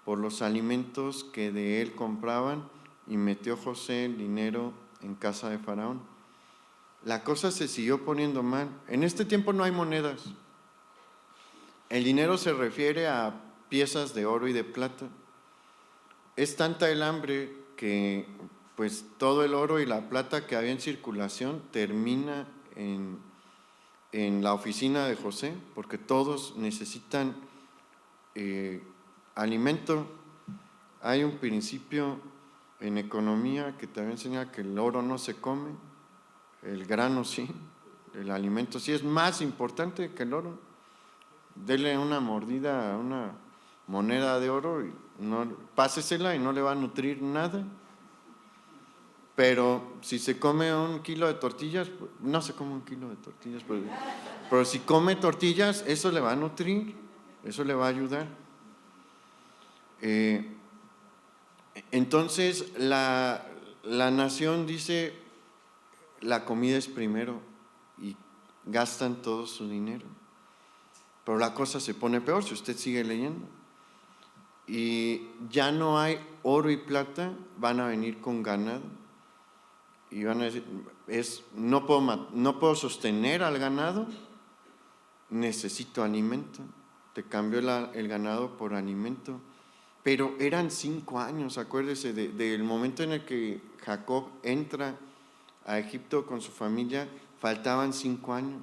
Speaker 1: por los alimentos que de él compraban, y metió José el dinero en casa de Faraón. La cosa se siguió poniendo mal. En este tiempo no hay monedas. El dinero se refiere a piezas de oro y de plata. Es tanta el hambre que pues todo el oro y la plata que había en circulación termina en la oficina de José, porque todos necesitan alimento. Hay un principio en economía que también enseña que el oro no se come, el grano sí, el alimento sí es más importante que el oro. Dele una mordida a una moneda de oro y pásesela y no le va a nutrir nada. Pero si se come 1 kilo de tortillas, no se come 1 kilo de tortillas, pero si come tortillas, eso le va a nutrir, eso le va a ayudar. Entonces la nación dice, la comida es primero, y gastan todo su dinero. Pero la cosa se pone peor si usted sigue leyendo. Y ya no hay oro y plata, van a venir con ganado. Y van a decir, no puedo sostener al ganado, necesito alimento. Te cambio el ganado por alimento. Pero eran 5 años, acuérdese, del momento en el que Jacob entra a Egipto con su familia, faltaban 5 años.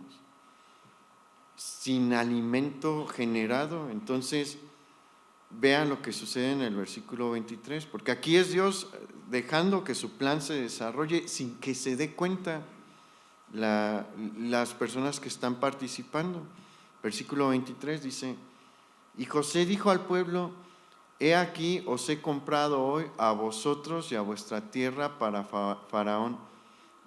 Speaker 1: Sin alimento generado. Entonces, vean lo que sucede en el versículo 23, porque aquí es Dios dejando que su plan se desarrolle sin que se dé cuenta las personas que están participando. Versículo 23 dice, y José dijo al pueblo, he aquí os he comprado hoy a vosotros y a vuestra tierra para Faraón.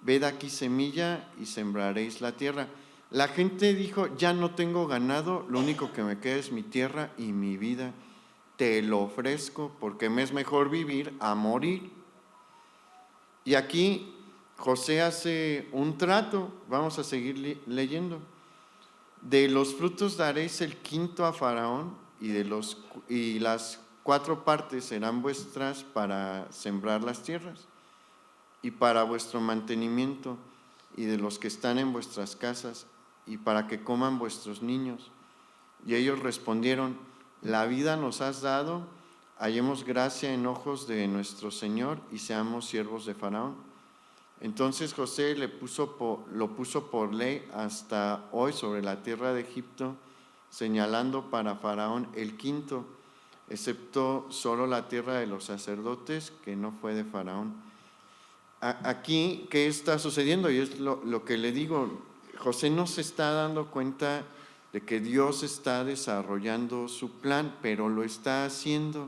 Speaker 1: Ved aquí semilla y sembraréis la tierra. La gente dijo, ya no tengo ganado, lo único que me queda es mi tierra y mi vida. Te lo ofrezco porque me es mejor vivir a morir. Y aquí José hace un trato, vamos a seguir leyendo. De los frutos daréis el quinto a Faraón, y las 4 partes serán vuestras para sembrar las tierras y para vuestro mantenimiento y de los que están en vuestras casas y para que coman vuestros niños. Y ellos respondieron: la vida nos has dado, hallemos gracia en ojos de nuestro Señor y seamos siervos de Faraón. Entonces José lo puso por ley hasta hoy sobre la tierra de Egipto, señalando para Faraón el quinto, excepto solo la tierra de los sacerdotes, que no fue de Faraón. Aquí, ¿qué está sucediendo? Y es lo que le digo, José no se está dando cuenta de que Dios está desarrollando su plan, pero lo está haciendo.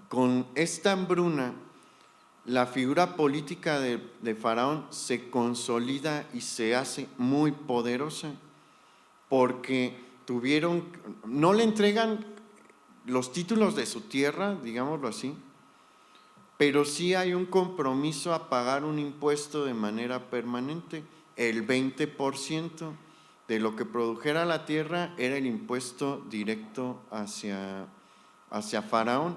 Speaker 1: Con esta hambruna, la figura política de Faraón se consolida y se hace muy poderosa, porque no le entregan los títulos de su tierra, digámoslo así, pero sí hay un compromiso a pagar un impuesto de manera permanente. El 20% de lo que produjera la tierra era el impuesto directo hacia Faraón.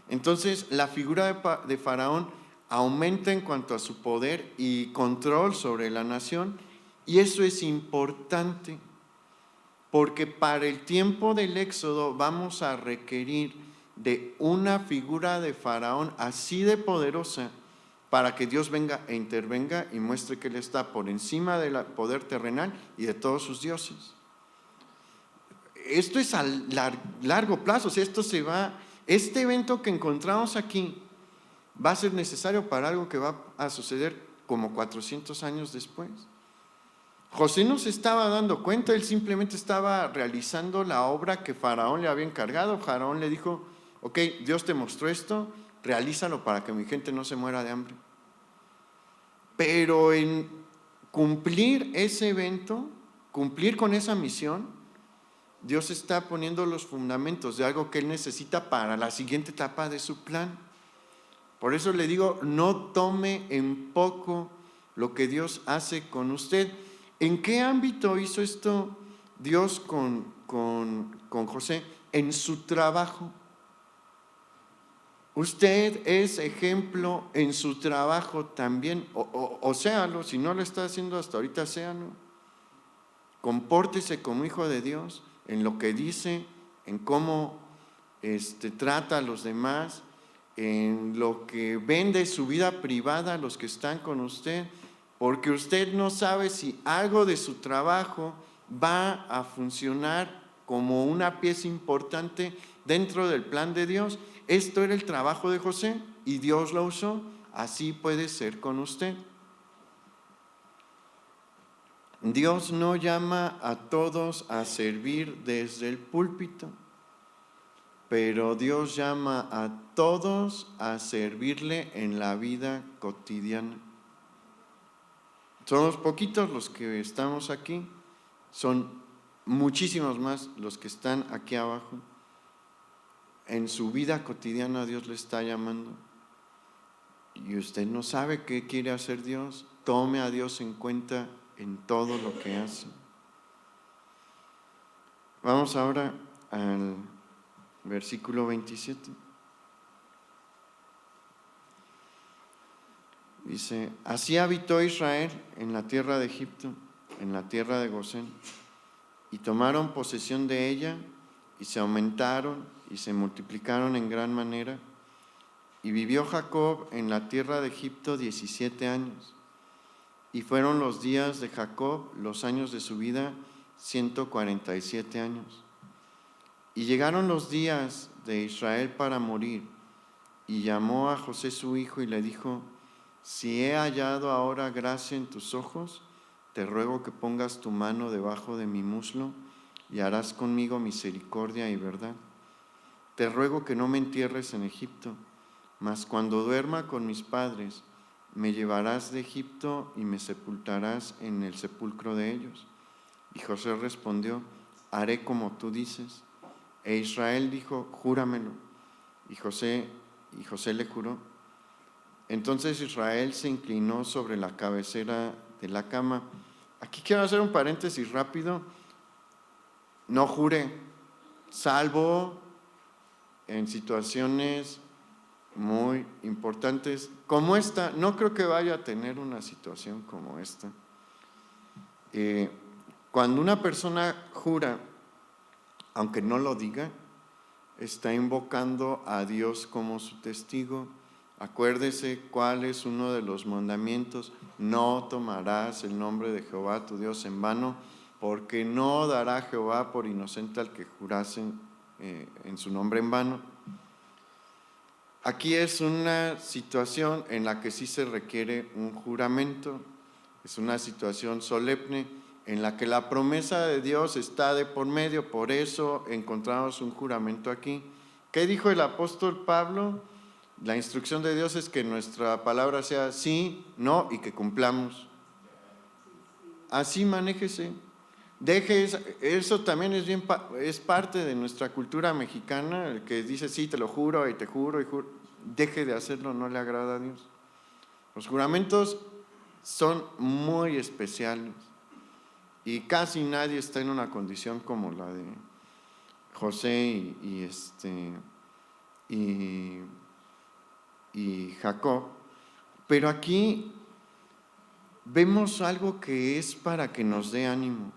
Speaker 1: Entonces, la figura de Faraón aumenta en cuanto a su poder y control sobre la nación, y eso es importante, porque para el tiempo del Éxodo vamos a requerir de una figura de Faraón así de poderosa para que Dios venga e intervenga y muestre que Él está por encima del poder terrenal y de todos sus dioses. Esto es a largo plazo, o sea, este evento que encontramos aquí va a ser necesario para algo que va a suceder como 400 años después. José no se estaba dando cuenta, él simplemente estaba realizando la obra que Faraón le había encargado. Faraón le dijo: ok, Dios te mostró esto, realízalo para que mi gente no se muera de hambre. Pero en cumplir ese evento, cumplir con esa misión, Dios está poniendo los fundamentos de algo que Él necesita para la siguiente etapa de su plan. Por eso le digo, no tome en poco lo que Dios hace con usted. ¿En qué ámbito hizo esto Dios con José? En su trabajo. Usted es ejemplo en su trabajo también, o séalo, si no lo está haciendo hasta ahorita, séalo. Compórtese como hijo de Dios en lo que dice, en cómo trata a los demás, en lo que vende su vida privada a los que están con usted, porque usted no sabe si algo de su trabajo va a funcionar como una pieza importante dentro del plan de Dios. Esto era el trabajo de José y Dios lo usó. Así puede ser con usted. Dios no llama a todos a servir desde el púlpito, pero Dios llama a todos a servirle en la vida cotidiana. Somos poquitos los que estamos aquí, son muchísimos más los que están aquí abajo. En su vida cotidiana Dios le está llamando y usted no sabe qué quiere hacer Dios. Tome a Dios en cuenta en todo lo que hace. Vamos ahora al versículo 27. Dice: así habitó Israel en la tierra de Egipto, en la tierra de Gosén, y tomaron posesión de ella, y se aumentaron y se multiplicaron en gran manera. Y vivió Jacob en la tierra de Egipto 17 años. Y fueron los días de Jacob, los años de su vida, 147 años. Y llegaron los días de Israel para morir, y llamó a José su hijo y le dijo: si he hallado ahora gracia en tus ojos, te ruego que pongas tu mano debajo de mi muslo y harás conmigo misericordia y verdad. Te ruego que no me entierres en Egipto, mas cuando duerma con mis padres, me llevarás de Egipto y me sepultarás en el sepulcro de ellos. Y José respondió: haré como tú dices. E Israel dijo: júramelo. Y José le juró. Entonces Israel se inclinó sobre la cabecera de la cama. Aquí quiero hacer un paréntesis rápido. No jure, salvo en situaciones muy importantes como esta. No creo que vaya a tener una situación como esta. Cuando una persona jura, aunque no lo diga, está invocando a Dios como su testigo. Acuérdese cuál es uno de los mandamientos: no tomarás el nombre de Jehová tu Dios en vano, porque no dará Jehová por inocente al que jurase en su nombre en vano. Aquí es una situación en la que sí se requiere un juramento, es una situación solemne en la que la promesa de Dios está de por medio, por eso encontramos un juramento aquí. ¿Qué dijo el apóstol Pablo? La instrucción de Dios es que nuestra palabra sea sí, no y que cumplamos. Así manéjese. Eso también es parte de nuestra cultura mexicana, el que dice sí, te lo juro y te juro y juro. Deje de hacerlo, no le agrada a Dios. Los juramentos son muy especiales y casi nadie está en una condición como la de José y Jacob. Pero aquí vemos algo que es para que nos dé ánimo.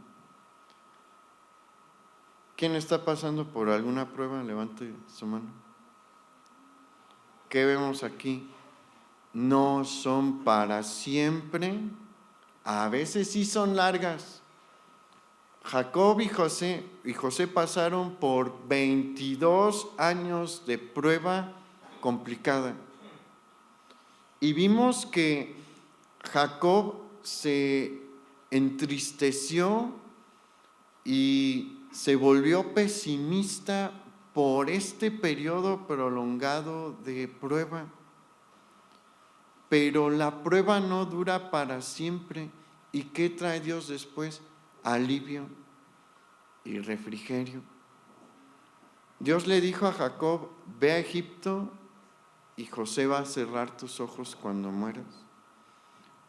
Speaker 1: ¿Quién está pasando por alguna prueba? Levante su mano. ¿Qué vemos aquí? No son para siempre, a veces sí son largas. Jacob y José pasaron por 22 años de prueba complicada. Y vimos que Jacob se entristeció y se volvió pesimista por este periodo prolongado de prueba. Pero la prueba no dura para siempre. ¿Y qué trae Dios después? Alivio y refrigerio. Dios le dijo a Jacob: ve a Egipto y José va a cerrar tus ojos cuando mueras.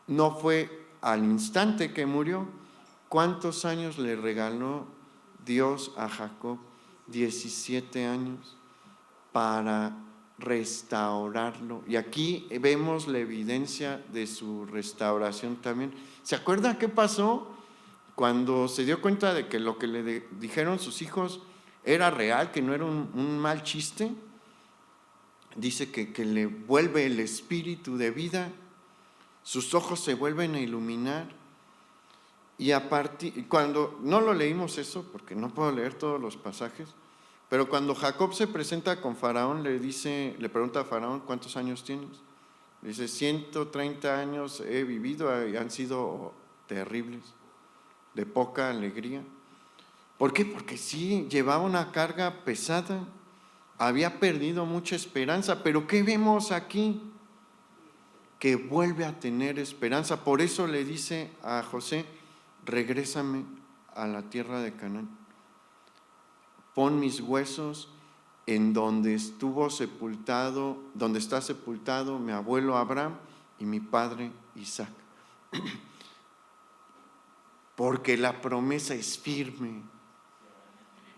Speaker 1: No fue al instante que murió. ¿Cuántos años le regaló Dios a Jacob? 17 años para restaurarlo. Y aquí vemos la evidencia de su restauración también. ¿Se acuerda qué pasó cuando se dio cuenta de que lo que le dijeron sus hijos era real, que no era un mal chiste? Dice que le vuelve el espíritu de vida, sus ojos se vuelven a iluminar. Y cuando no lo leímos eso, porque no puedo leer todos los pasajes, pero cuando Jacob se presenta con Faraón, le pregunta a Faraón: ¿cuántos años tienes? Le dice: 130 años he vivido y han sido terribles, de poca alegría. ¿Por qué? Porque sí, llevaba una carga pesada, había perdido mucha esperanza, pero ¿qué vemos aquí? Que vuelve a tener esperanza. Por eso le dice a José: regrésame a la tierra de Canaán. Pon mis huesos en donde está sepultado mi abuelo Abraham y mi padre Isaac. Porque la promesa es firme.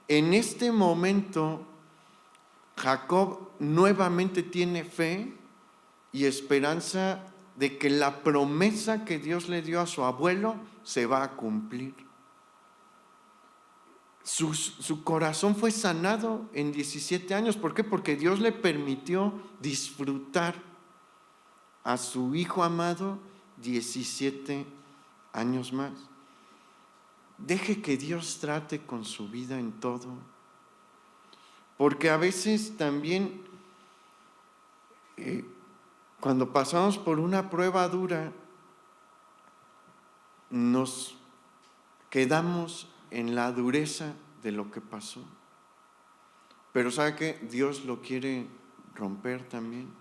Speaker 1: En este momento, Jacob nuevamente tiene fe y esperanza de que la promesa que Dios le dio a su abuelo se va a cumplir. Su corazón fue sanado en 17 años. ¿Por qué? Porque Dios le permitió disfrutar a su hijo amado 17 años más. Deje que Dios trate con su vida en todo. Porque a veces también cuando pasamos por una prueba dura, nos quedamos en la dureza de lo que pasó. Pero ¿sabe qué? Dios lo quiere romper también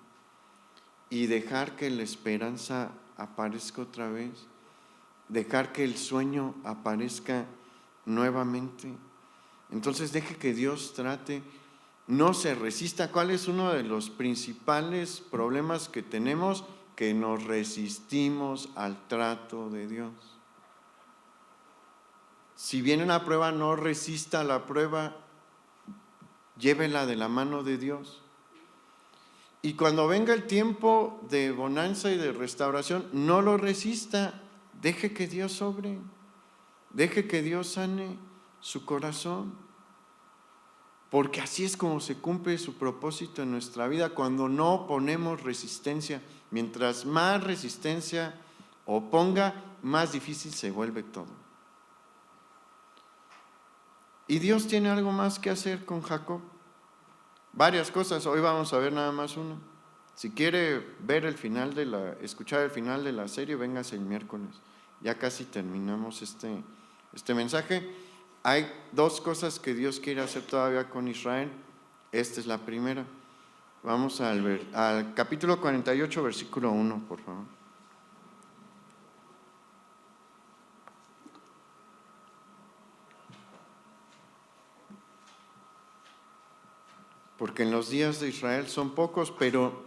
Speaker 1: y dejar que la esperanza aparezca otra vez, dejar que el sueño aparezca nuevamente. Entonces deje que Dios trate no se resista. ¿Cuál es uno de los principales problemas que tenemos? Que nos resistimos al trato de Dios. Si viene una prueba, no resista la prueba, llévela de la mano de Dios. Y cuando venga el tiempo de bonanza y de restauración, no lo resista, deje que Dios obre, deje que Dios sane su corazón. Porque así es como se cumple su propósito en nuestra vida, cuando no ponemos resistencia. Mientras más resistencia oponga, más difícil se vuelve todo. Y Dios tiene algo más que hacer con Jacob. Varias cosas, hoy vamos a ver nada más una. Si quiere ver escuchar el final de la serie, véngase el miércoles. Ya casi terminamos este mensaje. Hay dos cosas que Dios quiere hacer todavía con Israel. Esta es la primera. Vamos al capítulo 48, versículo 1, por favor. Porque en los días de Israel son pocos, pero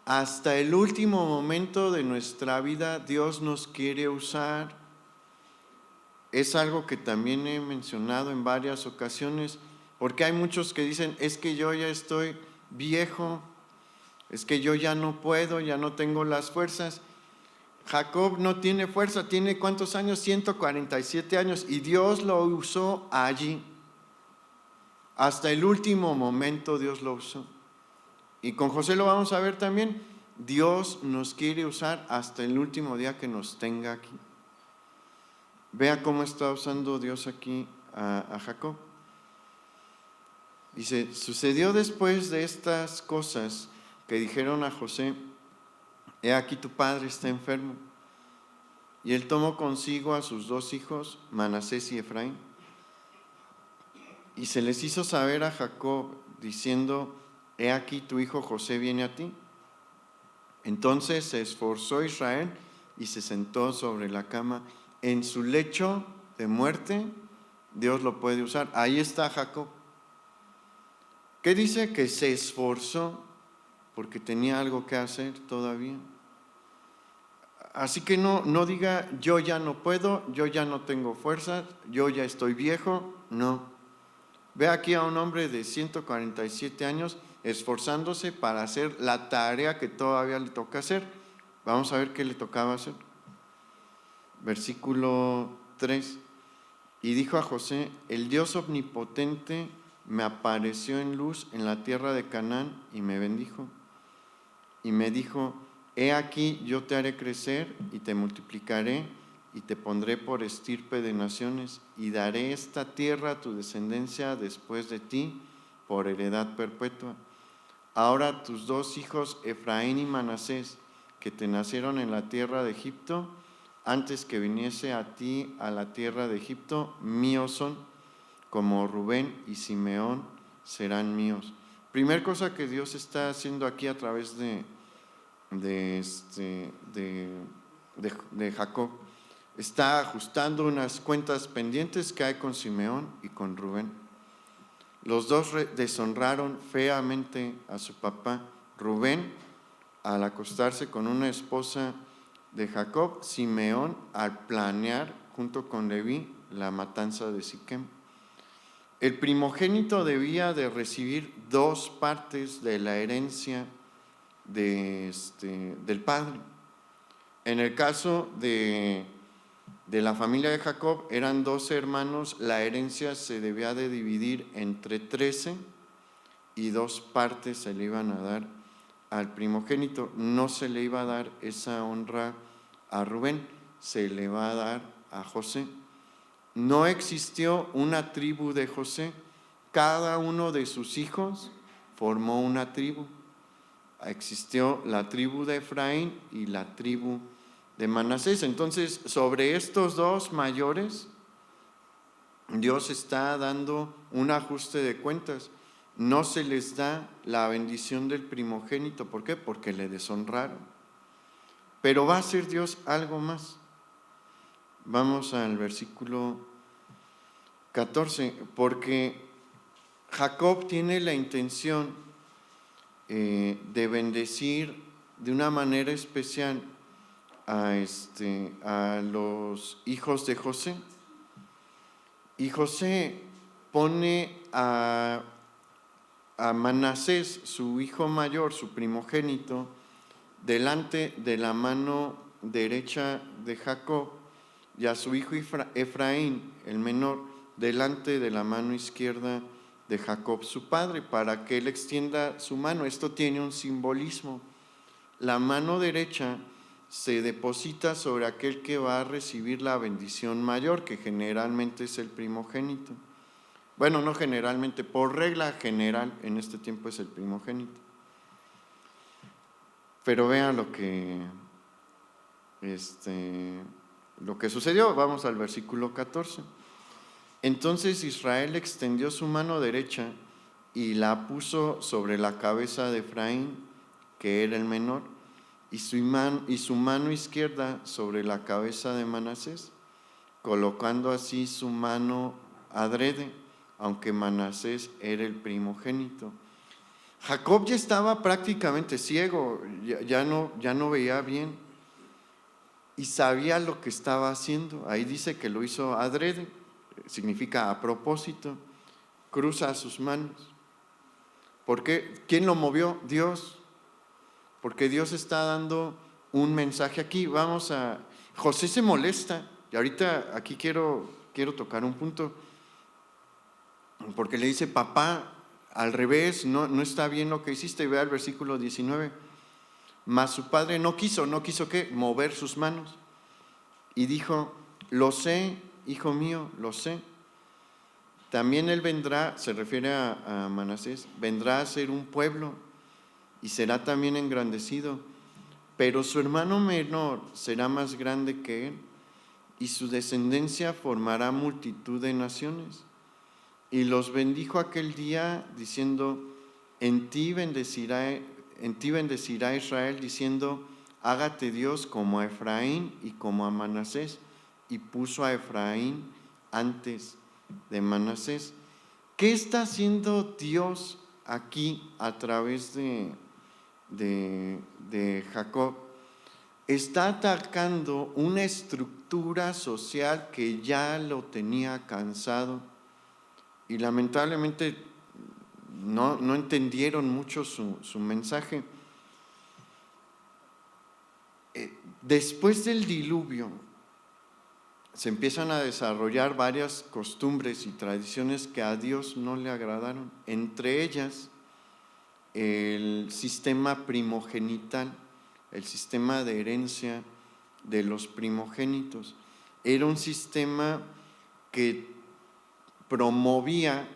Speaker 1: hasta el último momento de nuestra vida Dios nos quiere usar. Es algo que también he mencionado en varias ocasiones, porque hay muchos que dicen, es que yo ya estoy viejo, es que yo ya no puedo, ya no tengo las fuerzas. Jacob no tiene fuerza, tiene ¿cuántos años? 147 años, y Dios lo usó allí. Hasta el último momento Dios lo usó. Y con José lo vamos a ver también. Dios nos quiere usar hasta el último día que nos tenga aquí. Vea cómo está usando Dios aquí a Jacob. Dice, sucedió después de estas cosas que dijeron a José, he aquí tu padre está enfermo. Y él tomó consigo a sus dos hijos, Manasés y Efraín. Y se les hizo saber a Jacob, diciendo, he aquí tu hijo José viene a ti. Entonces se esforzó Israel y se sentó sobre la cama. En su lecho de muerte, Dios lo puede usar. Ahí está Jacob. ¿Qué dice? Que se esforzó porque tenía algo que hacer todavía. Así que no diga, yo ya no puedo, yo ya no tengo fuerzas, yo ya estoy viejo. No. Ve aquí a un hombre de 147 años esforzándose para hacer la tarea que todavía le toca hacer. Vamos a ver qué le tocaba hacer. Versículo 3. Y dijo a José, el Dios omnipotente me apareció en luz en la tierra de Canaán y me bendijo. Y me dijo, he aquí yo te haré crecer y te multiplicaré y te pondré por estirpe de naciones y daré esta tierra a tu descendencia después de ti por heredad perpetua. Ahora tus dos hijos, Efraín y Manasés, que te nacieron en la tierra de Egipto, antes que viniese a ti a la tierra de Egipto, míos son, como Rubén y Simeón serán míos. Primer cosa que Dios está haciendo aquí a través de Jacob, está ajustando unas cuentas pendientes que hay con Simeón y con Rubén. Los dos deshonraron feamente a su papá. Rubén al acostarse con una esposa de Jacob, Simeón al planear junto con Leví la matanza de Siquem. El primogénito debía de recibir 2 partes de la herencia del padre. En el caso de la familia de Jacob, eran 12 hermanos, la herencia se debía de dividir entre 13 y 2 partes se le iban a dar al primogénito. No se le iba a dar esa honra a Rubén, se le va a dar a José. No existió una tribu de José, cada uno de sus hijos formó una tribu. Existió la tribu de Efraín y la tribu de Manasés. Entonces, sobre estos dos mayores, Dios está dando un ajuste de cuentas. No se les da la bendición del primogénito. ¿Por qué? Porque le deshonraron. Pero va a hacer Dios algo más. Vamos al versículo 14. Porque Jacob tiene la intención de bendecir de una manera especial a los hijos de José. Y José pone a Manasés, su hijo mayor, su primogénito, delante de la mano derecha de Jacob, y a su hijo Efraín, el menor, delante de la mano izquierda de Jacob, su padre, para que él extienda su mano. Esto tiene un simbolismo. La mano derecha se deposita sobre aquel que va a recibir la bendición mayor, que generalmente es el primogénito. Bueno, no generalmente, por regla general en este tiempo es el primogénito. Pero vean lo que sucedió. Vamos al versículo 14. Entonces Israel extendió su mano derecha y la puso sobre la cabeza de Efraín, que era el menor, y su mano izquierda sobre la cabeza de Manasés, colocando así su mano adrede, aunque Manasés era el primogénito. Jacob ya estaba prácticamente ciego, ya no veía bien y sabía lo que estaba haciendo. Ahí dice que lo hizo adrede, significa a propósito. Cruza sus manos. ¿Por qué? ¿Quién lo movió? Dios. Porque Dios está dando un mensaje aquí. José se molesta, y ahorita aquí quiero tocar un punto, porque le dice: papá, al revés, no está bien lo que hiciste. Vea el versículo 19. Mas su padre no quiso ¿qué? Mover sus manos. Y dijo: lo sé, hijo mío, lo sé. También él vendrá, se refiere a Manasés, vendrá a ser un pueblo y será también engrandecido, pero su hermano menor será más grande que él, y su descendencia formará multitud de naciones. Y los bendijo aquel día diciendo: en ti bendecirá Israel, diciendo: hágate Dios como a Efraín y como a Manasés. Y puso a Efraín antes de Manasés. ¿Qué está haciendo Dios aquí a través de Jacob? Está atacando una estructura social que ya lo tenía cansado, y lamentablemente no entendieron mucho su mensaje. Después del diluvio se empiezan a desarrollar varias costumbres y tradiciones que a Dios no le agradaron, entre ellas el sistema primogenital, el sistema de herencia de los primogénitos. Era un sistema que promovía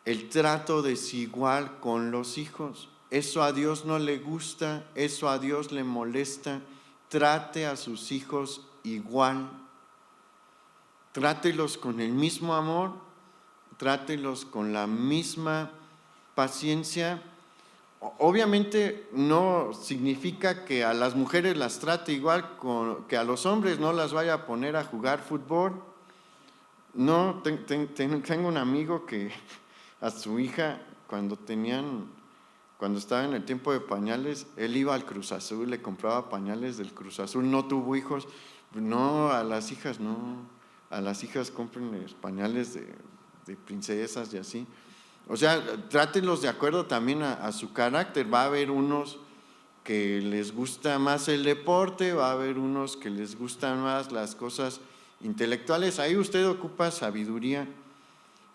Speaker 1: el trato desigual con los hijos. Eso a Dios no le gusta, eso a Dios le molesta. Trate a sus hijos igual. Trátelos con el mismo amor, trátelos con la misma paciencia. Obviamente no significa que a las mujeres las trate igual que a los hombres, no las vaya a poner a jugar fútbol. No, tengo un amigo que a su hija, cuando estaba en el tiempo de pañales, él iba al Cruz Azul, le compraba pañales del Cruz Azul, no tuvo hijos. No, a las hijas no. A las hijas cómprenles pañales de princesas y así. O sea, trátenlos de acuerdo también a su carácter. Va a haber unos que les gusta más el deporte, va a haber unos que les gustan más las cosas intelectuales. Ahí usted ocupa sabiduría,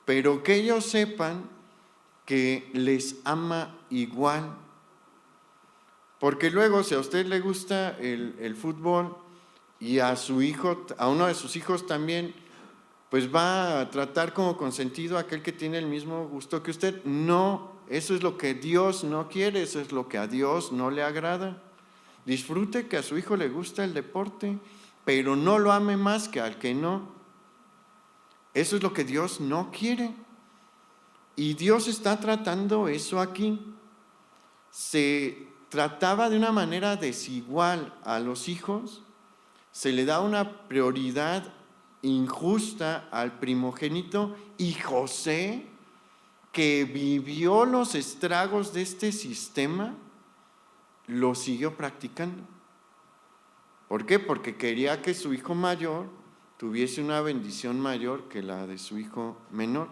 Speaker 1: pero que ellos sepan que les ama igual. Porque luego, si a usted le gusta el fútbol y a su hijo, a uno de sus hijos también, pues va a tratar como consentido a aquel que tiene el mismo gusto que usted. No, eso es lo que Dios no quiere, eso es lo que a Dios no le agrada. Disfrute que a su hijo le gusta el deporte, pero no lo ame más que al que no. Eso es lo que Dios no quiere. Y Dios está tratando eso aquí. Se trataba de una manera desigual a los hijos, se le da una prioridad injusta al primogénito, y José que vivió los estragos de este sistema, lo siguió practicando. ¿Por qué? Porque quería que su hijo mayor tuviese una bendición mayor que la de su hijo menor,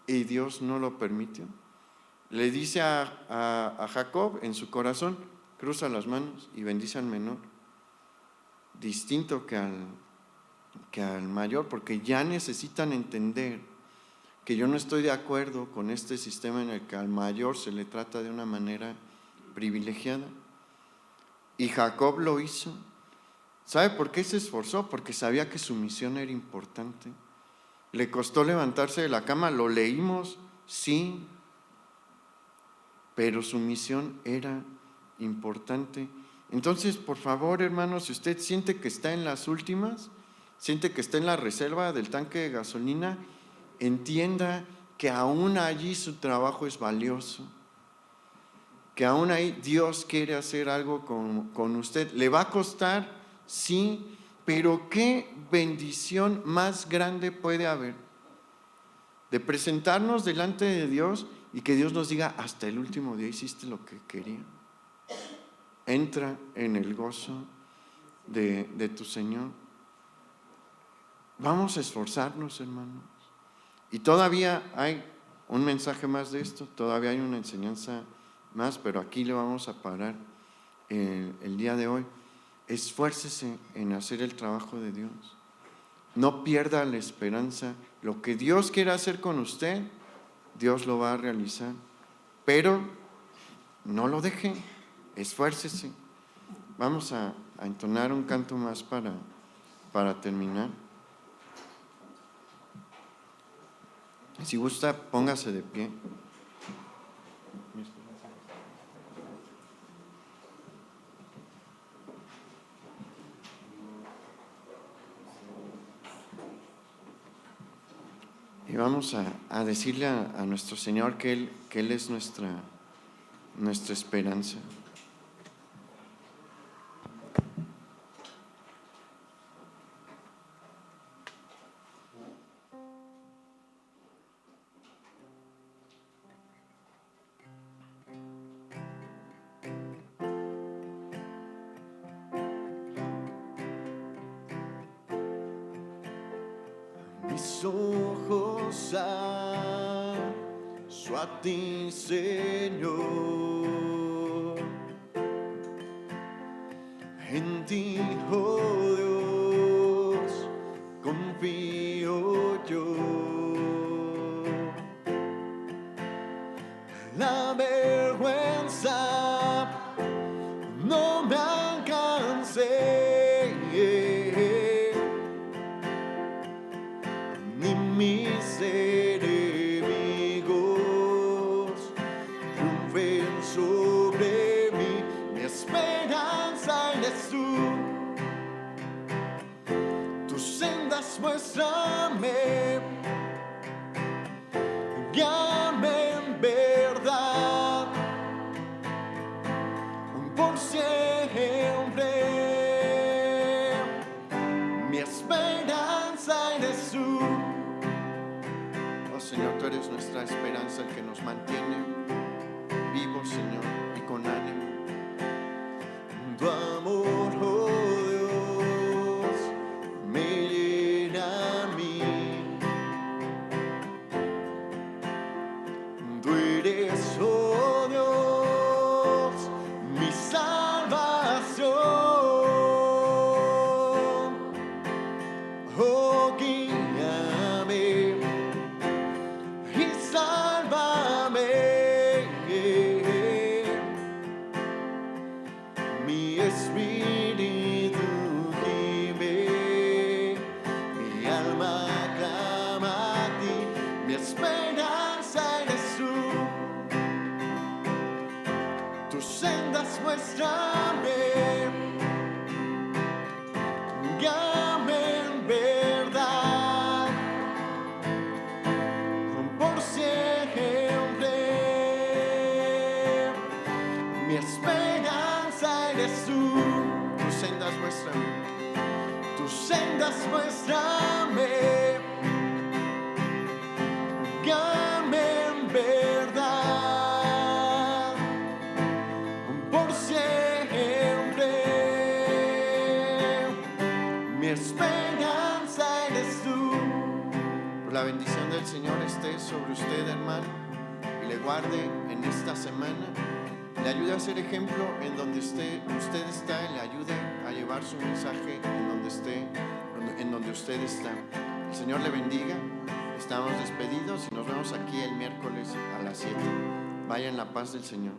Speaker 1: y Dios no lo permitió. Le dice a Jacob en su corazón: cruza las manos y bendice al menor, distinto que al mayor, porque ya necesitan entender que yo no estoy de acuerdo con este sistema en el que al mayor se le trata de una manera privilegiada. Y Jacob lo hizo. ¿Sabe por qué se esforzó? Porque sabía que su misión era importante. ¿Le costó levantarse de la cama? Lo leímos, sí, pero su misión era importante. Entonces, por favor, hermanos, si usted siente que está en las últimas, siente que está en la reserva del tanque de gasolina, entienda que aún allí su trabajo es valioso, que aún ahí Dios quiere hacer algo con usted. ¿Le va a costar? Sí, pero ¿qué bendición más grande puede haber de presentarnos delante de Dios y que Dios nos diga: hasta el último día hiciste lo que quería? Entra en el gozo de tu Señor. Vamos a esforzarnos, hermanos. Y todavía hay un mensaje más de esto, todavía hay una enseñanza más, pero aquí le vamos a parar el día de hoy. Esfuércese en hacer el trabajo de Dios. No pierda la esperanza. Lo que Dios quiere hacer con usted, Dios lo va a realizar. Pero no lo deje, esfuércese. Vamos a entonar un canto más para terminar. Si gusta, póngase de pie. Y vamos a decirle a nuestro Señor que Él es nuestra esperanza. Mis ojos alzo a ti, Señor, en ti, oh Dios, confío yo. La vergüenza no me alcance, ni mis enemigos triunfen sobre mí. Mi esperanza en Jesús, tus sendas muéstrame, guíame en verdad, por siempre. Mi esperanza en Jesús. Oh Señor, tú eres nuestra esperanza, el que nos mantiene vivos, Señor, y con ánimo. Tu amor, oh Dios, me llena a mí. Tú eres, oh Dios, mi salvación. Oh, guíame y sálvame. Mi espíritu gime, mi alma clama a ti. Mi esperanza en Jesús, tus sendas muéstrame, guíame en verdad, por siempre. Mi esperanza en Jesús, tus sendas muéstrame, tus sendas muéstrame, guíame en verdad. sobre usted, hermano, y le guarde en esta semana. Le ayude a ser ejemplo en donde usted está, y le ayude a llevar su mensaje en donde usted está. El Señor le bendiga. Estamos despedidos y nos vemos aquí el miércoles a las 7. Vaya en la paz del Señor.